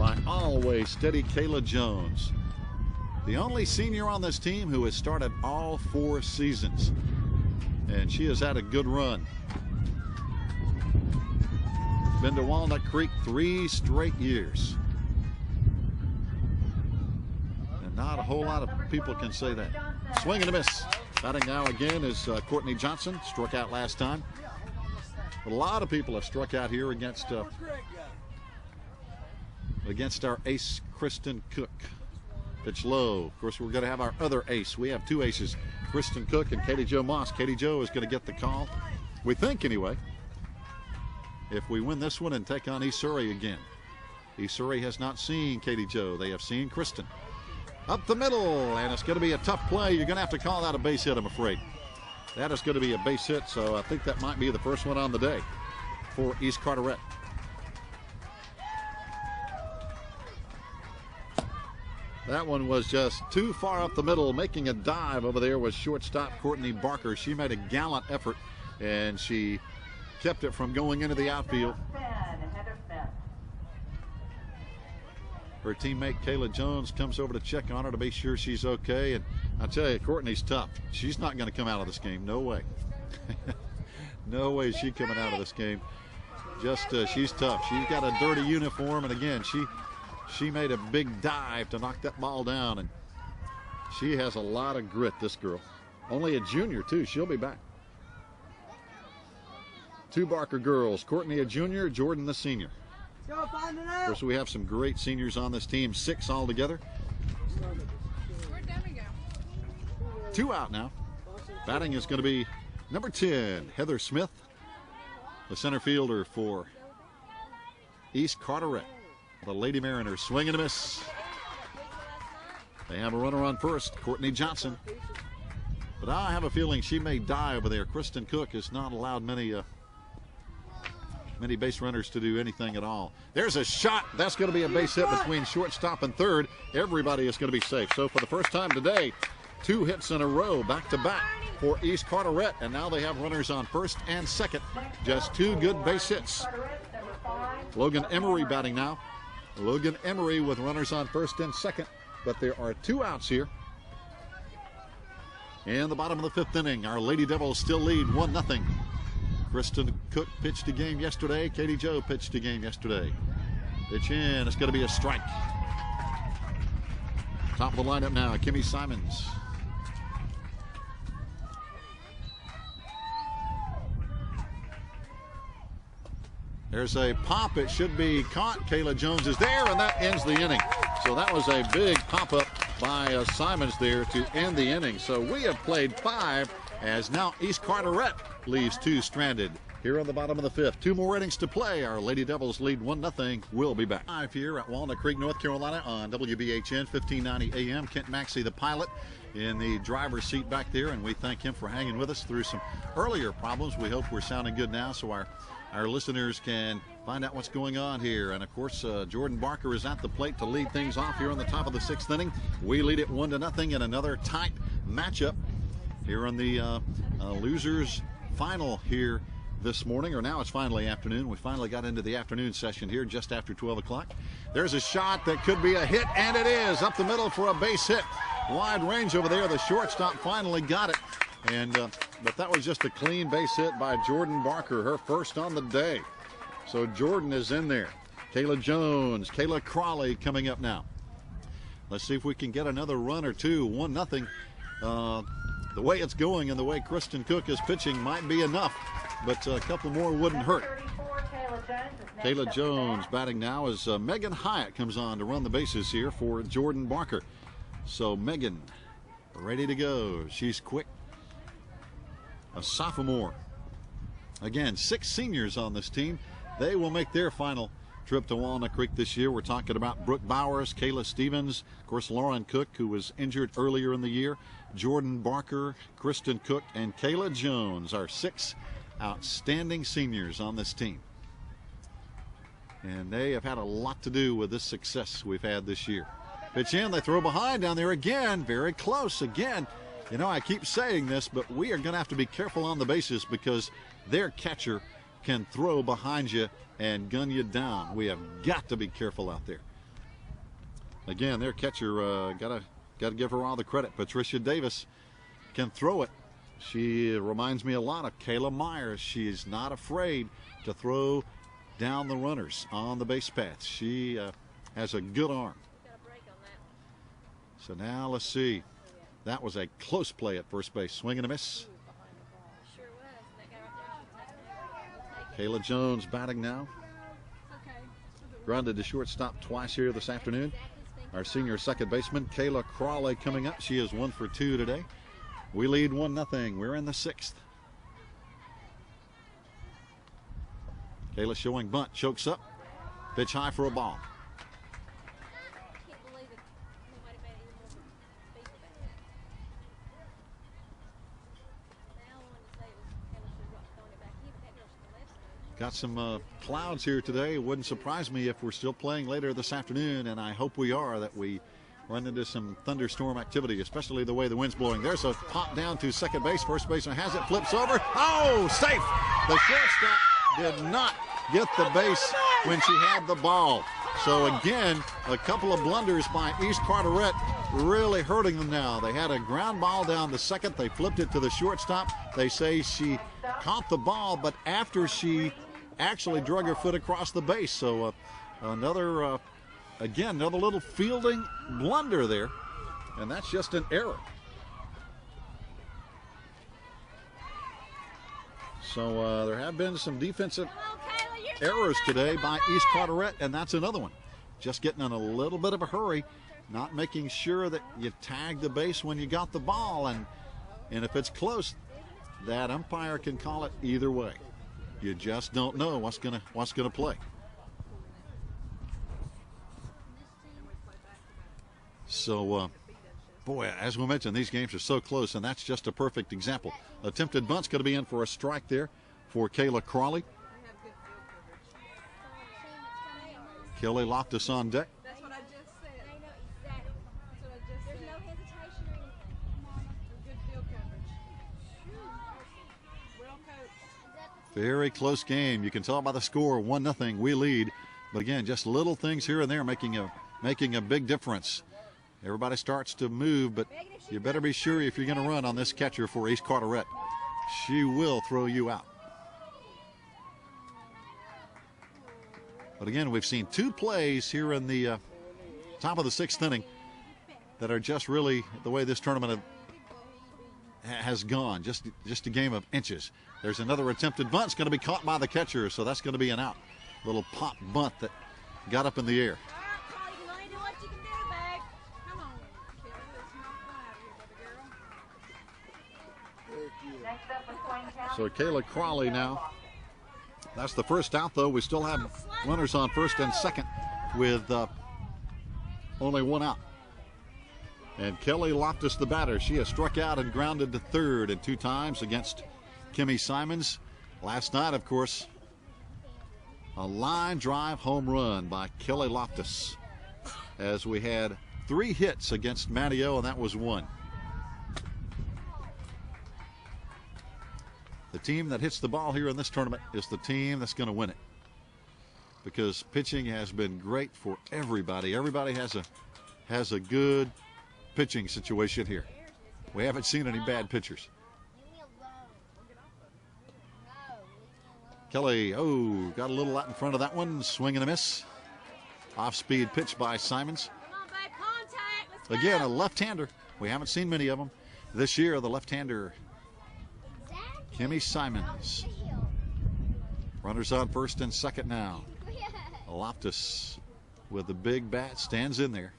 by always steady Kayla Jones. The only senior on this team who has started all 4 seasons. And she has had a good run. Been to Walnut Creek 3 straight years. And not a whole lot of people can say that. Swing and a miss. Batting now again is Courtney Johnson. Struck out last time. But a lot of people have struck out here against our ace, Kristen Cook. Pitch low. Of course, we're going to have our other ace. We have 2 aces, Kristen Cook and Katie Jo Moss. Katie Jo is going to get the call, we think anyway, if we win this one and take on East Surrey again. East Surrey has not seen Katie Jo. They have seen Kristen. Up the middle, and it's going to be a tough play. You're going to have to call that a base hit, I'm afraid. That is going to be a base hit, so I think that might be the first one on the day for East Carteret. That one was just too far up the middle. Making a dive over there was shortstop Courtney Barker. She made a gallant effort, and she kept it from going into the outfield. Her teammate Kayla Jones comes over to check on her to be sure she's okay. And I tell you, Courtney's tough. She's not going to come out of this game. No way. No way is she coming out of this game. Just she's tough. She's got a dirty uniform, and again, she made a big dive to knock that ball down, and she has a lot of grit, this girl. Only a junior, too. She'll be back. 2 Barker girls. Courtney a junior, Jordan the senior. Of course, we have some great seniors on this team, 6 altogether. Where'd Demi go? 2 out now. Batting is going to be number 10, Heather Smith, the center fielder for East Carteret. The Lady Mariners swing and a miss. They have a runner on first, Courtney Johnson. But I have a feeling she may die over there. Kristen Cook has not allowed many base runners to do anything at all. There's a shot. That's going to be a base hit between shortstop and third. Everybody is going to be safe. So for the first time today, 2 hits in a row, back-to-back for East Carteret. And now they have runners on first and second. Just 2 good base hits. Logan Emery batting now. Logan Emery with runners on first and second. But there are 2 outs here. In the bottom of the 5th inning, our Lady Devils still lead 1-0. Kristen Cook pitched a game yesterday. Katie Jo pitched a game yesterday. Pitch in. It's going to be a strike. Top of the lineup now, Kimmy Simons. There's a pop. It should be caught. Kayla Jones is there, and that ends the inning. So that was a big pop-up by Simons there to end the inning. So we have played 5 as now East Carteret leaves 2 stranded here on the bottom of the 5th. 2 more innings to play. Our Lady Devils lead 1-0. We'll be back. Live here at Walnut Creek, North Carolina on WBHN 1590 AM. Kent Maxey, the pilot, in the driver's seat back there, and we thank him for hanging with us through some earlier problems. We hope we're sounding good now so our listeners can find out what's going on here. And of course, Jordan Barker is at the plate to lead things off here on the top of the 6th inning. We lead it 1-0 in another tight matchup here on the losers final here this morning, or now it's finally afternoon. We finally got into the afternoon session here just after 12 o'clock. There's a shot that could be a hit, and it is up the middle for a base hit. Wide range over there. The shortstop finally got it. And but that was just a clean base hit by Jordan Barker, her first on the day. So Jordan is in there. Kayla Jones, Kayla Crawley coming up now. Let's see if we can get another run or 2. 1-0. The way it's going and the way Kristen Cook is pitching might be enough, but a couple more wouldn't hurt. Kayla Jones batting now as Megan Hyatt comes on to run the bases here for Jordan Barker. So Megan ready to go. She's quick. A sophomore. Again, 6 seniors on this team. They will make their final trip to Walnut Creek this year. We're talking about Brooke Bowers, Kayla Stephens, of course, Lauren Cook, who was injured earlier in the year, Jordan Barker, Kristen Cook, and Kayla Jones, our 6 outstanding seniors on this team. And they have had a lot to do with this success we've had this year. Pitch in, they throw behind down there again, very close again. You know, I keep saying this, but we are going to have to be careful on the bases because their catcher can throw behind you and gun you down. We have got to be careful out there. Again, their catcher, gotta give her all the credit. Patricia Davis can throw it. She reminds me a lot of Kayla Myers. She is not afraid to throw down the runners on the base path. She has a good arm. So now let's see. That was a close play at first base. Swing and a miss. Kayla Jones batting now. Grounded to shortstop twice here this afternoon. Our senior second baseman, Kayla Crawley, coming up. She is 1 for 2 today. We lead 1-0. We're in the 6th. Kayla showing bunt, chokes up, pitch high for a ball. Got some clouds here today. It wouldn't surprise me if we're still playing later this afternoon, and I hope we are, that we run into some thunderstorm activity, especially the way the wind's blowing. There's a pop down to second base. First baseman has it, flips over. Oh, safe! The shortstop did not get the base when she had the ball. So again, a couple of blunders by East Carteret really hurting them now. They had a ground ball down the second. They flipped it to the shortstop. They say she caught the ball, but after she actually drug her foot across the base. So another little fielding blunder there, and that's just an error. So there have been some defensive errors today by East Carteret, and that's another one. Just getting in a little bit of a hurry, not making sure that you tag the base when you got the ball, and if it's close, that umpire can call it either way. You just don't know what's gonna play. So, boy, as we mentioned, these games are so close, and that's just a perfect example. Attempted bunt's going to be in for a strike there for Kayla Crawley. Kelly Loftus on deck. That's what I just said. They know exactly. That's what I just said. There's no hesitation or anything. Good field coverage. Well coached. Very close game. You can tell by the score, 1-0. We lead, but again, just little things here and there making a big difference. Everybody starts to move, but you better be sure if you're going to run on this catcher for East Carteret. She will throw you out. But again, we've seen 2 plays here in the top of the 6th inning that are just really the way this tournament has gone, just a game of inches. There's another attempted bunt. It's going to be caught by the catcher, so that's going to be an out. Little pop bunt that got up in the air. So Kayla Crawley now. That's the first out, though. We still have runners on first and second with only 1 out. And Kelly Loftus, the batter, she has struck out and grounded to third and 2 times against Kimmy Simons. Last night, of course, a line drive home run by Kelly Loftus, as we had 3 hits against Matteo, and that was 1. The team that hits the ball here in this tournament is the team that's going to win it, because pitching has been great for everybody. Everybody has a good pitching situation here. We haven't seen any bad pitchers. Kelly, got a little out in front of that one. Swing and a miss. Off-speed pitch by Simons. Again, a left-hander. We haven't seen many of them this year. The left-hander, Kimmy Simons. Runners on first and second now. Loftus with the big bat stands in there.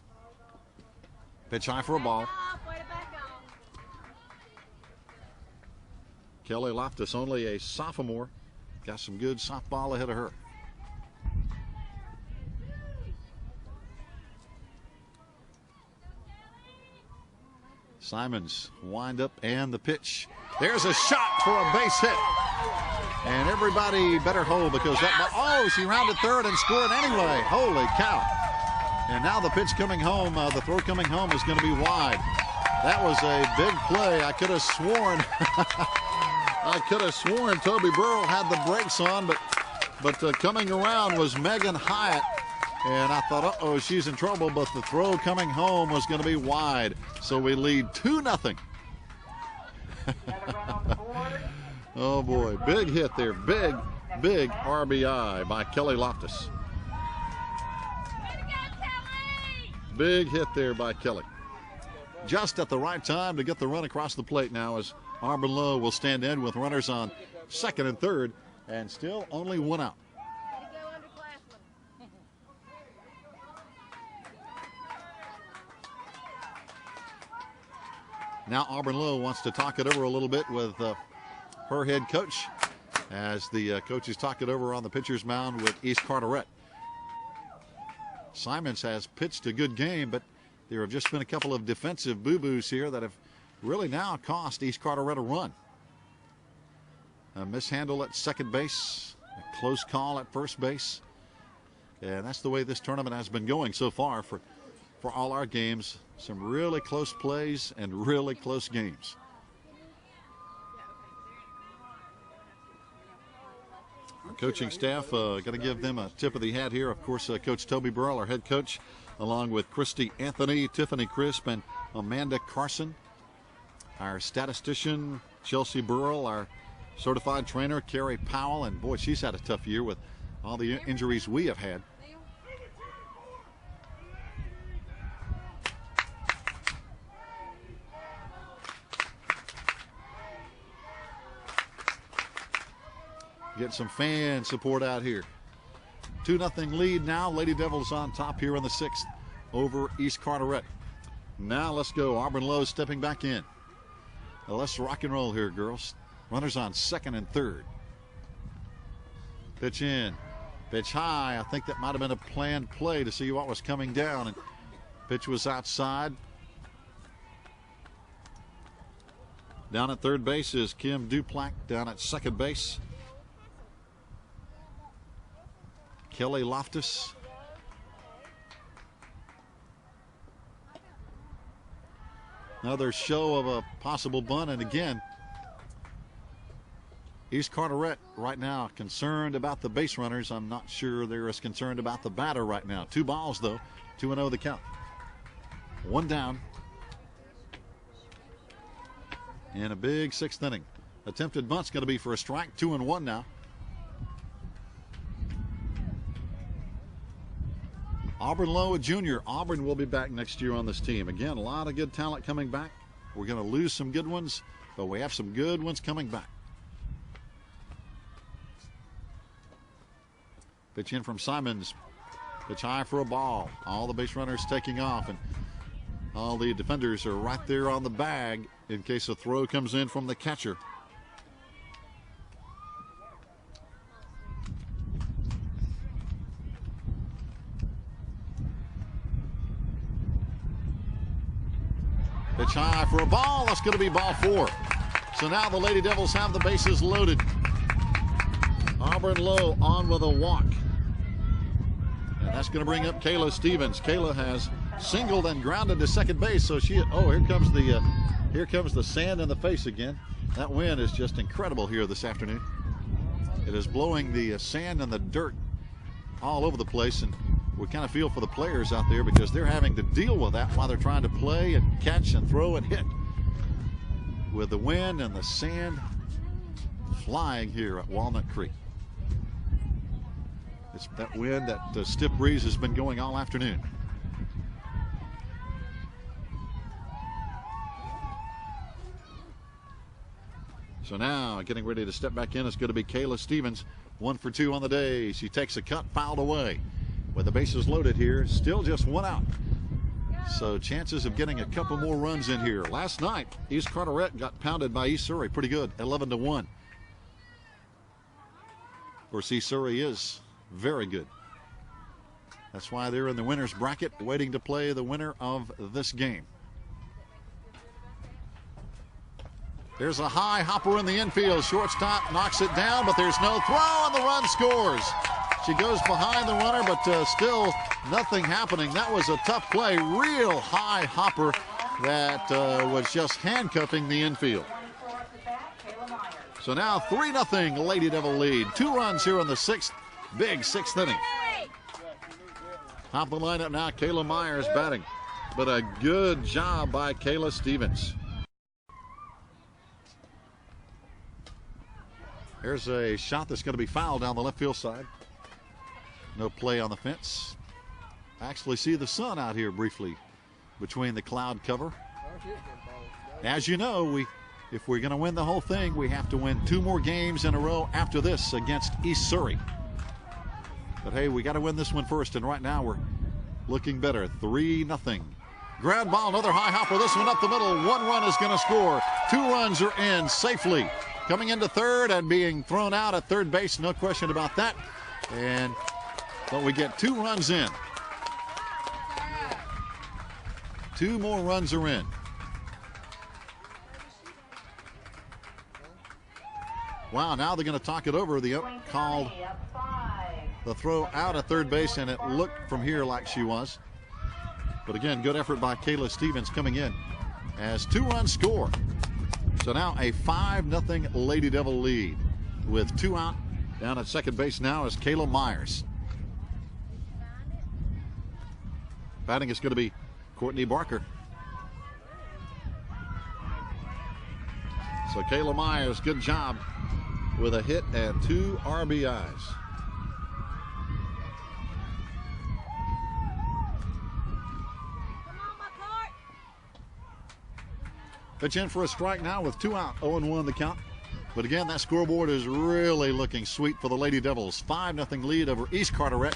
Pitch high for a ball. Kelly Loftus, only a sophomore, got some good softball ahead of her. Simons wind up and the pitch. There's a shot for a base hit. And everybody better hold, because that, she rounded third and scored anyway. Holy cow. And now the pitch coming home, the throw coming home is going to be wide. That was a big play. I could have sworn Toby Burrell had the brakes on, but coming around was Megan Hyatt, And I thought, uh-oh, she's in trouble, but the throw coming home was going to be wide. So we lead 2-0. Oh, boy. Big hit there. Big RBI by Kelly Loftus. Big hit there by Kelly. Just at the right time to get the run across the plate now, as Auburn Low will stand in with runners on second and third, and still only one out. Now Auburn Low wants to talk it over a little bit with her head coach, as the coaches talk it over on the pitcher's mound with East Carteret. Simons has pitched a good game, but there have just been a couple of defensive boo-boos here that have really now cost East Carteret a run. A mishandle at second base, a close call at first base. And that's the way this tournament has been going so far for all our games. Some really close plays and really close games. Our coaching staff, got to give them a tip of the hat here. Of course, Coach Toby Burrell, our head coach, along with Christy Anthony, Tiffany Crisp, and Amanda Carson. Our statistician, Chelsea Burrell, our certified trainer, Carrie Powell, and boy, she's had a tough year with all the injuries we have had. Get some fan support out here. 2-0 lead now. Lady Devils on top here in the sixth over East Carteret. Now let's go. Auburn Low stepping back in. Now let's rock and roll here, girls. Runners on second and third. Pitch in. Pitch high. I think that might have been a planned play to see what was coming down. And pitch was outside. Down at third base is Kim Duplack. Down at second base, Kelly Loftus. Another show of a possible bunt, and again, East Carteret right now concerned about the base runners. I'm not sure they're as concerned about the batter right now. 2 balls though, 2-0 the count. 1 down. In a big sixth inning. Attempted bunt's going to be for a strike. 2-1 now. Auburn Low, a junior. Auburn will be back next year on this team. Again, a lot of good talent coming back. We're going to lose some good ones, but we have some good ones coming back. Pitch in from Simons. Pitch high for a ball. All the base runners taking off, and all the defenders are right there on the bag in case a throw comes in from the catcher. Pitch high for a ball. That's going to be ball 4. So now the Lady Devils have the bases loaded. Auburn Low on with a walk. And that's going to bring up Kayla Stephens. Kayla has singled and grounded to second base. So she, oh, here comes the sand in the face again. That wind is just incredible here this afternoon. It is blowing the sand and the dirt all over the place, and we kind of feel for the players out there because they're having to deal with that while they're trying to play and catch and throw and hit with the wind and the sand flying here at Walnut Creek. It's that wind, that stiff breeze has been going all afternoon. So now getting ready to step back in is going to be Kayla Stephens. 1 for 2 on the day. She takes a cut, fouled away. With the bases loaded here, still just 1 out. So chances of getting a couple more runs in here. Last night, East Carteret got pounded by East Surrey pretty good, 11-1. Of course, East Surrey is very good. That's why they're in the winner's bracket, waiting to play the winner of this game. There's a high hopper in the infield. Shortstop knocks it down, but there's no throw, and the run scores. She goes behind the runner, but still nothing happening. That was a tough play. Real high hopper that was just handcuffing the infield. So now 3-0 Lady Devil lead. 2 runs here in the 6th. Big 6th inning. Top of the lineup now, Kayla Myers batting. But a good job by Kayla Stephens. Here's a shot that's going to be fouled down the left field side. No play on the fence. Actually see the sun out here briefly between the cloud cover. As you know, if we're going to win the whole thing, we have to win 2 more games in a row after this against East Surrey. But hey, we got to win this one first, and right now we're looking better. 3-0. Ground ball, another high hopper. This one up the middle. 1 run is going to score. 2 runs are in safely. Coming into third and being thrown out at third base, no question about that. But we get 2 runs in. 2 more runs are in. Wow, now they're going to talk it over. The ump called the throw out at third base, and it looked from here like she was. But again, good effort by Kayla Stephens coming in as 2 runs score. So now a 5-0 Lady Devil lead with 2 out. Down at second base now is Kayla Myers. Batting is going to be Courtney Barker. So Kayla Myers, good job with a hit and 2 RBIs. Pitch in for a strike now with 2 out, 0-1 the count. But again, that scoreboard is really looking sweet for the Lady Devils. 5-0 lead over East Carteret.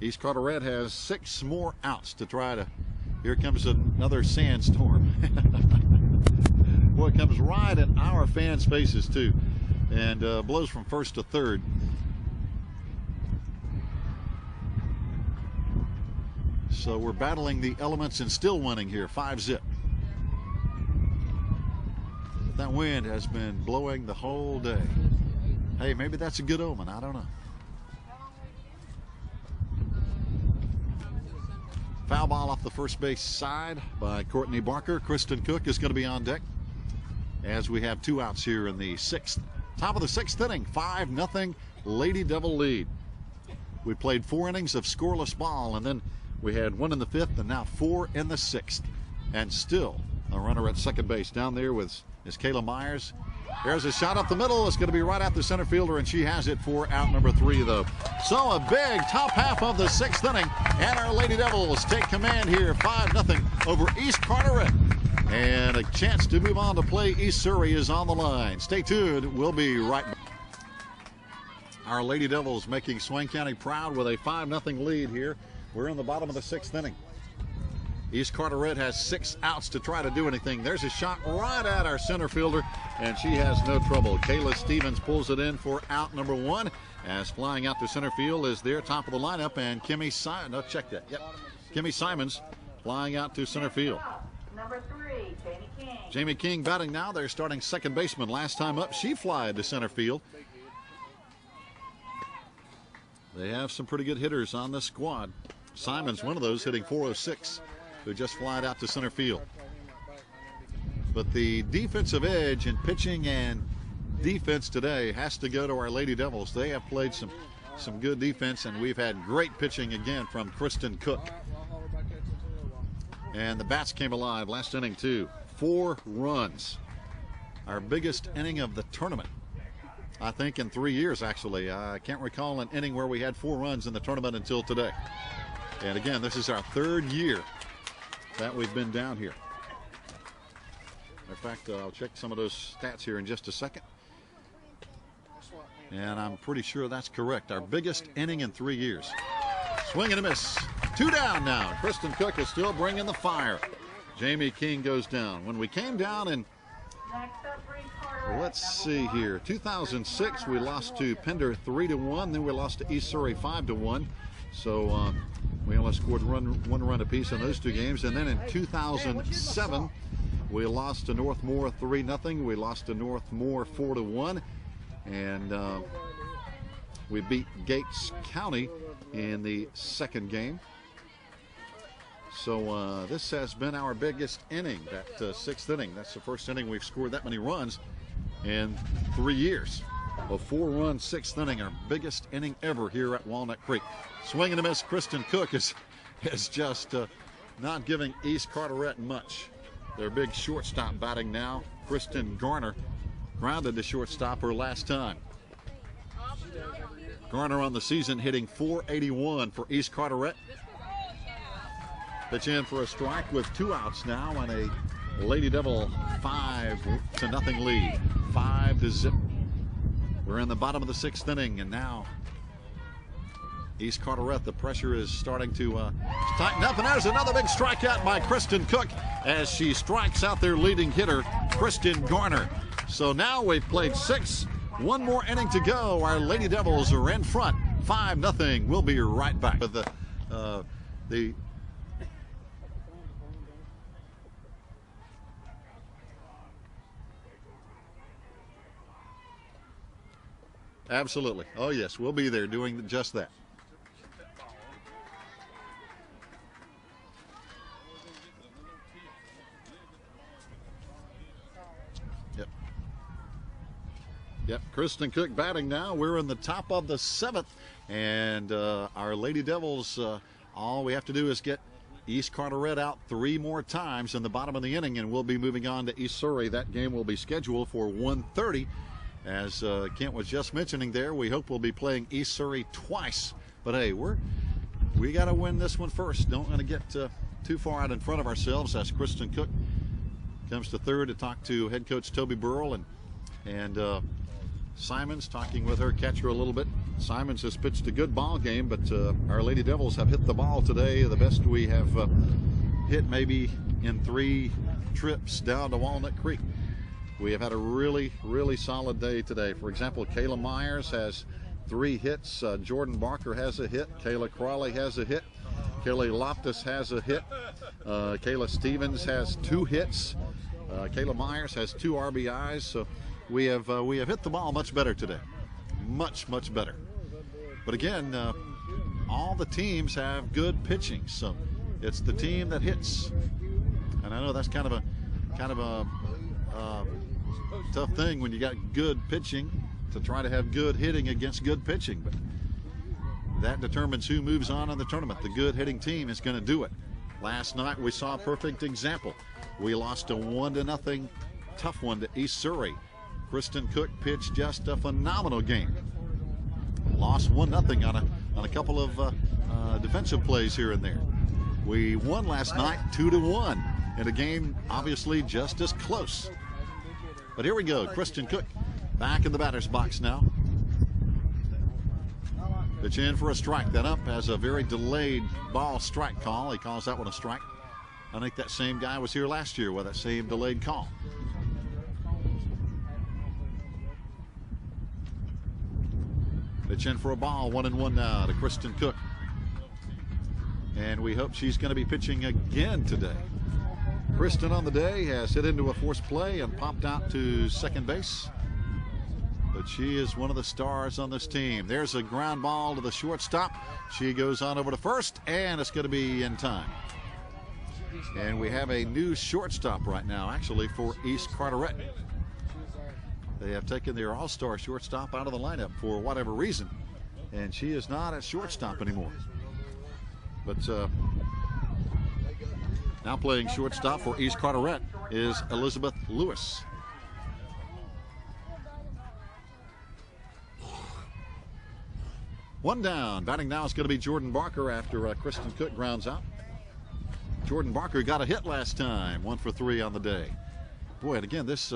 East Carteret has 6 more outs to try to. Here comes another sandstorm. Boy, it comes right in our fans' faces too, and blows from first to third. So we're battling the elements and still winning here, 5-zip. That wind has been blowing the whole day. Hey, maybe that's a good omen. I don't know. Foul ball off the first base side by Courtney Barker. Kristen Cook is going to be on deck as we have 2 outs here in the 6th. Top of the 6th inning, 5-0 Lady Devil lead. We played 4 innings of scoreless ball, and then we had 1 in the 5th and now 4 in the 6th. And still a runner at second base. Down there is Kayla Myers. There's a shot up the middle. It's going to be right at the center fielder, and she has it for out number 3, though. So a big top half of the 6th inning, and our Lady Devils take command here, 5-0 over East Carteret. And a chance to move on to play East Surrey is on the line. Stay tuned. We'll be right back. Our Lady Devils making Swain County proud with a 5-0 lead here. We're in the bottom of the 6th inning. East Carteret has 6 outs to try to do anything. There's a shot right at our center fielder, and she has no trouble. Kayla Stephens pulls it in for out number 1, as flying out to center field is their top of the lineup, and Kimmy Simons. No, check that. Yep, Kimmy Simons flying out to center field. Number 3, Jamie King. Jamie King batting now. They're starting second baseman. Last time up, she flied to center field. They have some pretty good hitters on this squad. Simons, one of those, hitting .406. Who just flied out to center field. But the defensive edge in pitching and defense today has to go to our Lady Devils. They have played some good defense, and we've had great pitching again from Kristen Cook. And the bats came alive last inning too. 4 runs. Our biggest inning of the tournament, I think, in 3 years actually. I can't recall an inning where we had 4 runs in the tournament until today. And again, this is our 3rd year that we've been down here. In fact, I'll check some of those stats here in just a second. And I'm pretty sure that's correct. Our biggest inning in 3 years. Swing and a miss. 2 down now. Kristen Cook is still bringing the fire. Jamie King goes down. When we came down in, let's see here, 2006, we lost to Pender 3-1. Then we lost to East Surrey 5-1. So we only scored one run apiece in those 2 games. And then in 2007, we lost to Northmore 3-0. We lost to Northmore 4-1. And we beat Gates County in the 2nd game. So this has been our biggest inning, that 6th inning. That's the first inning we've scored that many runs in 3 years. A 4-run sixth inning, our biggest inning ever here at Walnut Creek. Swing and a miss. Kristen Cook is just not giving East Carteret much. Their big shortstop batting now. Kristen Garner grounded to shortstop her last time. Garner on the season hitting .481 for East Carteret. Pitch in for a strike with 2 outs now and a Lady Devil 5-0 lead. 5-0. We're in the bottom of the 6th inning, and now East Carteret, the pressure is starting to tighten up, and there's another big strikeout by Kristen Cook as she strikes out their leading hitter, Kristen Garner. So now we've played 6. 1 more inning to go. Our Lady Devils are in front, 5-0. We'll be right back with the Absolutely. Oh, yes, we'll be there doing just that. Yep, Kristen Cook batting now. We're in the top of the 7th, and our Lady Devils, all we have to do is get East Carteret out 3 more times in the bottom of the inning, and we'll be moving on to East Surrey. That game will be scheduled for 1:30. As Kent was just mentioning there, we hope we'll be playing East Surrey twice. But hey, we got to win this one first. Don't want to get too far out in front of ourselves as Kristen Cook comes to third to talk to head coach Toby Burrell and Simons talking with her catcher a little bit. Simons has pitched a good ball game, but our Lady Devils have hit the ball today the best we have hit maybe in 3 trips down to Walnut Creek. We have had a really, really solid day today. For example, Kayla Myers has 3 hits. Jordan Barker has a hit. Kayla Crawley has a hit. Kelly Loftus has a hit. Kayla Stephens has 2 hits. Kayla Myers has 2 RBIs. So we have hit the ball much better today. Much, much better. But again, all the teams have good pitching. So it's the team that hits. And I know that's kind of a tough thing when you got good pitching to try to have good hitting against good pitching, but that determines who moves on in the tournament. The good hitting team is going to do it. Last night we saw a perfect example. We lost a 1-0 tough one to East Surrey. Kristen Cook pitched just a phenomenal game. Lost 1-0 on a couple of defensive plays here and there. We won last night 2-1 in a game obviously just as close. But here we go. Kristen Cook back in the batter's box now. Pitch in for a strike. That up as a very delayed ball strike call. He calls that one a strike. I think that same guy was here last year with that same delayed call. Pitch in for a ball. 1-1 now to Kristen Cook. And we hope she's going to be pitching again today. Kristen on the day has hit into a forced play and popped out to second base. But she is one of the stars on this team. There's a ground ball to the shortstop. She goes on over to first, and it's going to be in time. And we have a new shortstop right now, actually, for East Carteret. They have taken their all-star shortstop out of the lineup for whatever reason, and she is not at shortstop anymore. But now playing shortstop for East Carteret is Elizabeth Lewis. One down. Batting now is going to be Jordan Barker after Kristen Cook grounds out. Jordan Barker got a hit last time. 1 for 3 on the day. Boy, and again, this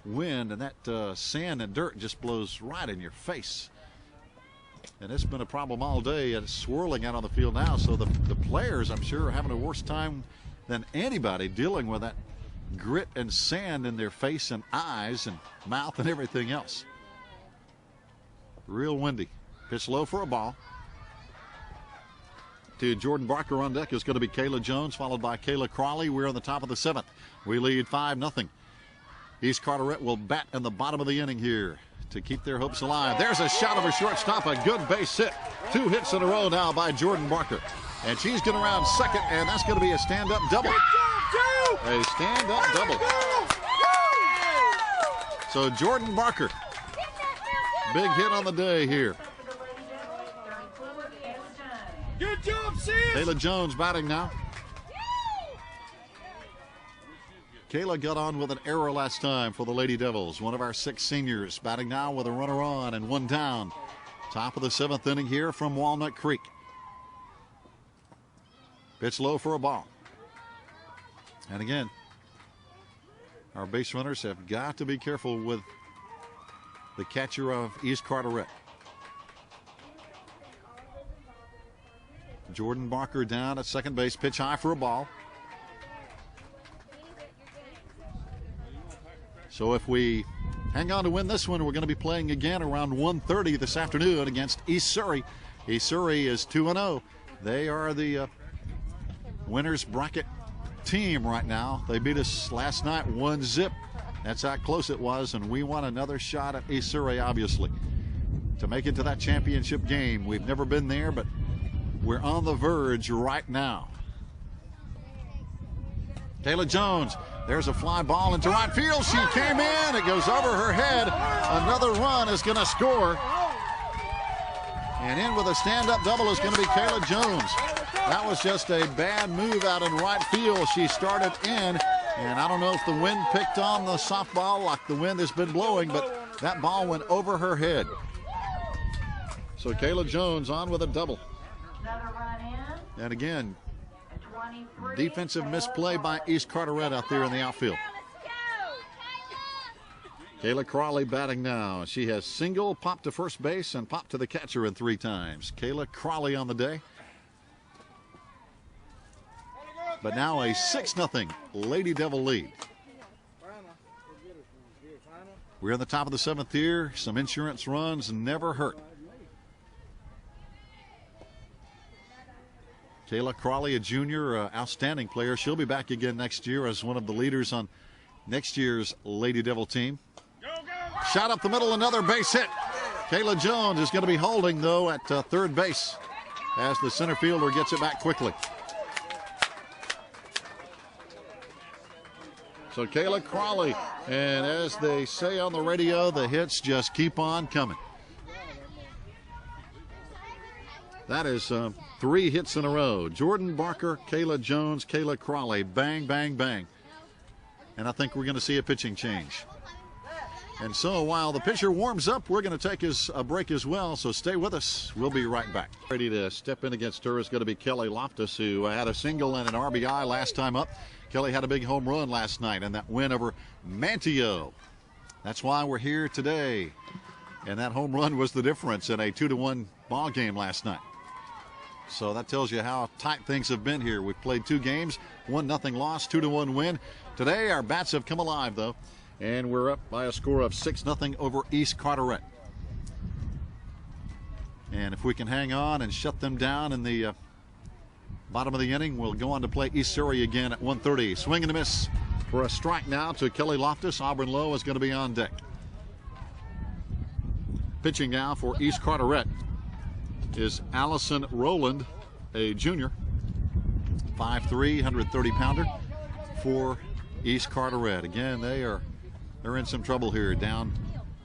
wind and that sand and dirt just blows right in your face. And it's been a problem all day, and it's swirling out on the field now. So the players, I'm sure, are having a worse time than anybody dealing with that grit and sand in their face and eyes and mouth and everything else. Real windy. Pitch low for a ball. To Jordan Barker on deck is going to be Kayla Jones, followed by Kayla Crawley. We're on the top of the 7th. We lead 5-0. East Carteret will bat in the bottom of the inning here to keep their hopes alive. There's a shot over shortstop, a good base hit. 2 hits in a row now by Jordan Barker. And she's going around second, and that's going to be a stand-up double. A stand-up double. So Jordan Barker Big hit on the day here. Good job, sis. Kayla Jones batting now. Kayla got on with an error last time for the Lady Devils. One of our 6 seniors batting now with a runner on and 1 down. Top of the 7th inning here from Walnut Creek. Pitch low for a ball. And again, our base runners have got to be careful with the catcher of East Carteret. Jordan Barker down at second base. Pitch high for a ball. So if we hang on to win this one, we're going to be playing again around 1:30 this afternoon against East Surrey. East Surrey is 2-0. They are the winners bracket team right now. They beat us last night 1-0. That's how close it was, and we want another shot at East Surrey, obviously, to make it to that championship game. We've never been there, but we're on the verge right now. Kayla Jones, there's a fly ball into right field. She came in. It goes over her head. Another run is going to score. And in with a stand-up double is going to be Kayla Jones. That was just a bad move out in right field. She started in, and I don't know if the wind picked on the softball like the wind has been blowing, but that ball went over her head. So Kayla Jones on with a double. And again, defensive misplay by East Carteret out there in the outfield. Kayla Crawley batting now. She has single, popped to first base, and popped to the catcher in 3 times. Kayla Crawley on the day. But now a 6-0 Lady Devil lead. We're in the top of the 7th here. Some insurance runs never hurt. Kayla Crawley, a junior, outstanding player. She'll be back again next year as one of the leaders on next year's Lady Devil team. Shot up the middle, another base hit. Kayla Jones is going to be holding, though, at third base as the center fielder gets it back quickly. So Kayla Crawley, and as they say on the radio, the hits just keep on coming. That is 3 hits in a row. Jordan Barker, Kayla Jones, Kayla Crawley. Bang, bang, bang. And I think we're going to see a pitching change. And so while the pitcher warms up, we're going to take a break as well. So stay with us. We'll be right back. Ready to step in against her is going to be Kelly Loftus, who had a single and an RBI last time up. Kelly had a big home run last night in that win over Manteo. That's why we're here today. And that home run was the difference in a 2-1 ball game last night. So that tells you how tight things have been here. We've played 2 games, 1-0 loss, 2-1 win. Today our bats have come alive, though, and we're up by a score of 6-0 over East Carteret. And if we can hang on and shut them down in the bottom of the inning, we'll go on to play East Surrey again at 1:30. Swing and a miss for a strike now to Kelly Loftus. Auburn Lowe is going to be on deck. Pitching now for East Carteret is Allison Rowland, a junior, 5'3", 130-pounder for East Carteret. Again, they're in some trouble here, down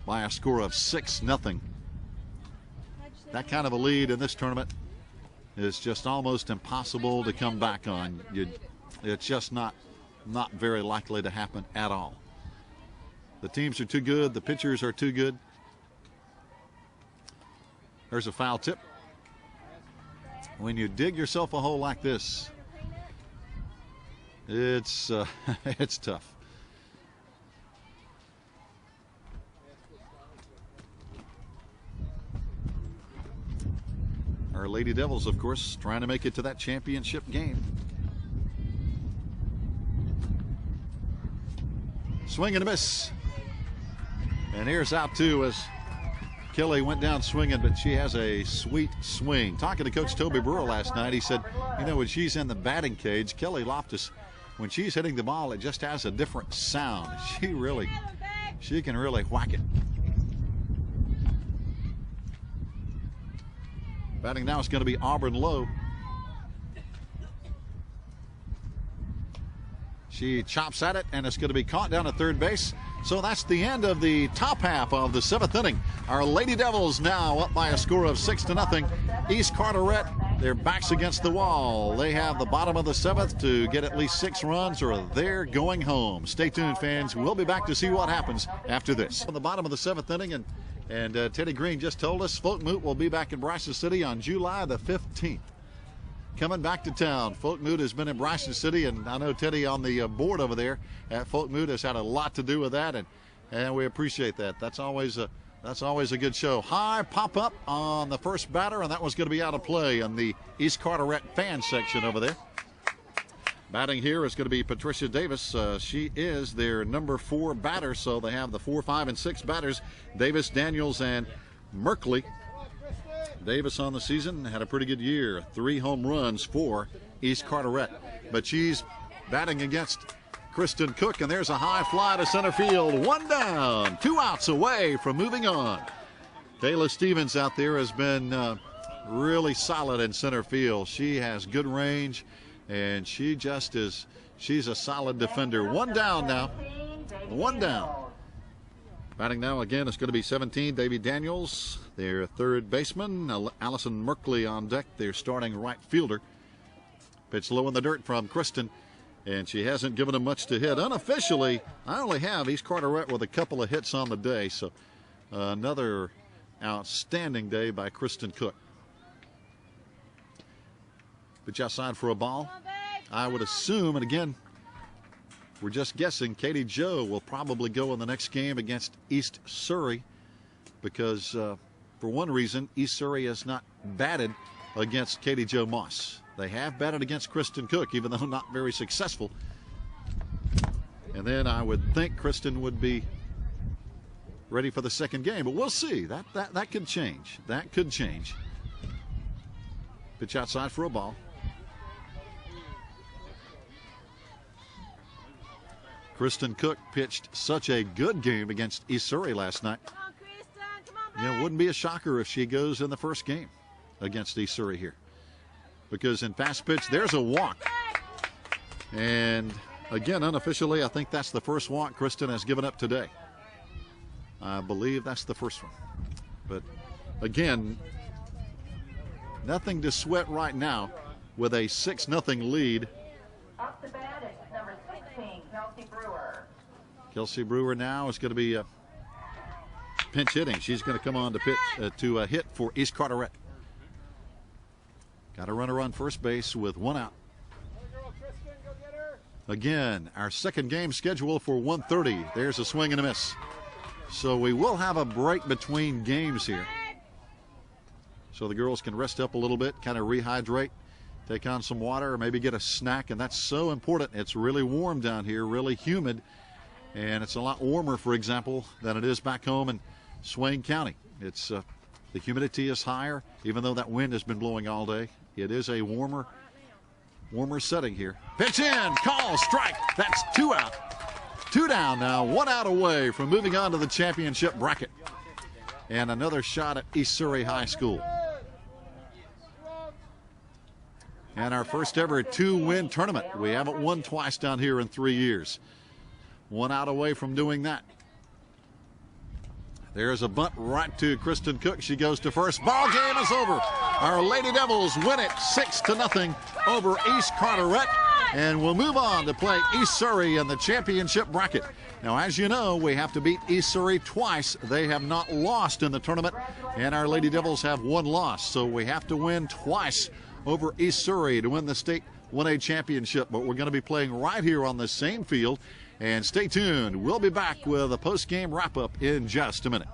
by a score of 6-0. That kind of a lead in this tournament is just almost impossible to come back on. It's just not very likely to happen at all. The teams are too good. The pitchers are too good. There's a foul tip. When you dig yourself a hole like this, it's it's tough. Our Lady Devils, of course, trying to make it to that championship game. Swing and a miss. And here's out 2 as Kelly went down swinging, but she has a sweet swing. Talking to Coach Toby Brewer last night, he said, you know, when she's in the batting cage, Kelly Loftus, when she's hitting the ball, it just has a different sound. She can really whack it. Batting now is going to be Auburn Lowe. She chops at it, and it's going to be caught down at third base. So that's the end of the top half of the 7th inning. Our Lady Devils now up by a score of 6-0. East Carteret, their backs against the wall. They have the bottom of the 7th to get at least 6 runs, or they're going home. Stay tuned, fans. We'll be back to see what happens after this. On the bottom of the 7th inning, and Teddy Green just told us Folkmoot will be back in Bryson City on July the 15th. Coming back to town. Folkmoot has been in Bryson City, and I know Teddy on the board over there at Folkmoot has had a lot to do with that, and we appreciate that. That's always a good show. High pop up on the first batter, and that was going to be out of play in the East Carteret fan section over there. Batting here is going to be Patricia Davis. She is their number 4 batter, so they have the 4, 5, and 6 batters, Davis, Daniels, and Merkley. Davis on the season had a pretty good year. 3 home runs for East Carteret. But she's batting against Kristen Cook, and there's a high fly to center field. 1 down, 2 outs away from moving on. Kayla Stephens out there has been really solid in center field. She has good range, and she's a solid defender. 1 down now. 1 down. Batting now again, it's going to be 17, Davy Daniels, their third baseman. Allison Merkley on deck, their starting right fielder. Pitch low in the dirt from Kristen, and she hasn't given him much to hit. Unofficially, I only have East Carteret with a couple of hits on the day, so another outstanding day by Kristen Cook. Pitch outside for a ball. I would assume, and again, we're just guessing, Katie Joe will probably go in the next game against East Surrey because, for one reason, East Surrey has not batted against Katie Joe Moss. They have batted against Kristen Cook, even though not very successful. And then I would think Kristen would be ready for the second game, but we'll see. That could change. That could change. Pitch outside for a ball. Kristen Cook pitched such a good game against East Surrey last night. Come on, Kristen. Come on, baby. It wouldn't be a shocker if she goes in the first game against East Surrey here. Because in fast pitch, there's a walk. And again, unofficially, I think that's the first walk Kristen has given up today. I believe that's the first one. But again, nothing to sweat right now with a 6-0 lead. Up the bat is number 16, Kelsey Brewer. Kelsey Brewer now is going to be pinch hitting. She's going to come on to pitch to hit for East Carteret. Got a runner on first base with 1 out. Again, our second game scheduled for 1:30. There's a swing and a miss. So we will have a break between games here, so the girls can rest up a little bit, kind of rehydrate, take on some water, or maybe get a snack, and that's so important. It's really warm down here, really humid, and it's a lot warmer, for example, than it is back home in Swain County. It's the humidity is higher, even though that wind has been blowing all day. It is a warmer setting here. Pitch in, call, strike. That's 2 out. 2 down now, 1 out away from moving on to the championship bracket. And another shot at East Surrey High School. And our first ever 2-win tournament. We haven't won twice down here in 3 years. 1 out away from doing that. There's a bunt right to Kristen Cook. She goes to first. Ball game is over. Our Lady Devils win it 6-0 over East Carteret. And we'll move on to play East Surrey in the championship bracket. Now, as you know, we have to beat East Surrey twice. They have not lost in the tournament, and our Lady Devils have 1 loss. So we have to win twice over East Surrey to win the state 1A championship. But we're going to be playing right here on the same field. And stay tuned. We'll be back with a post-game wrap-up in just a minute.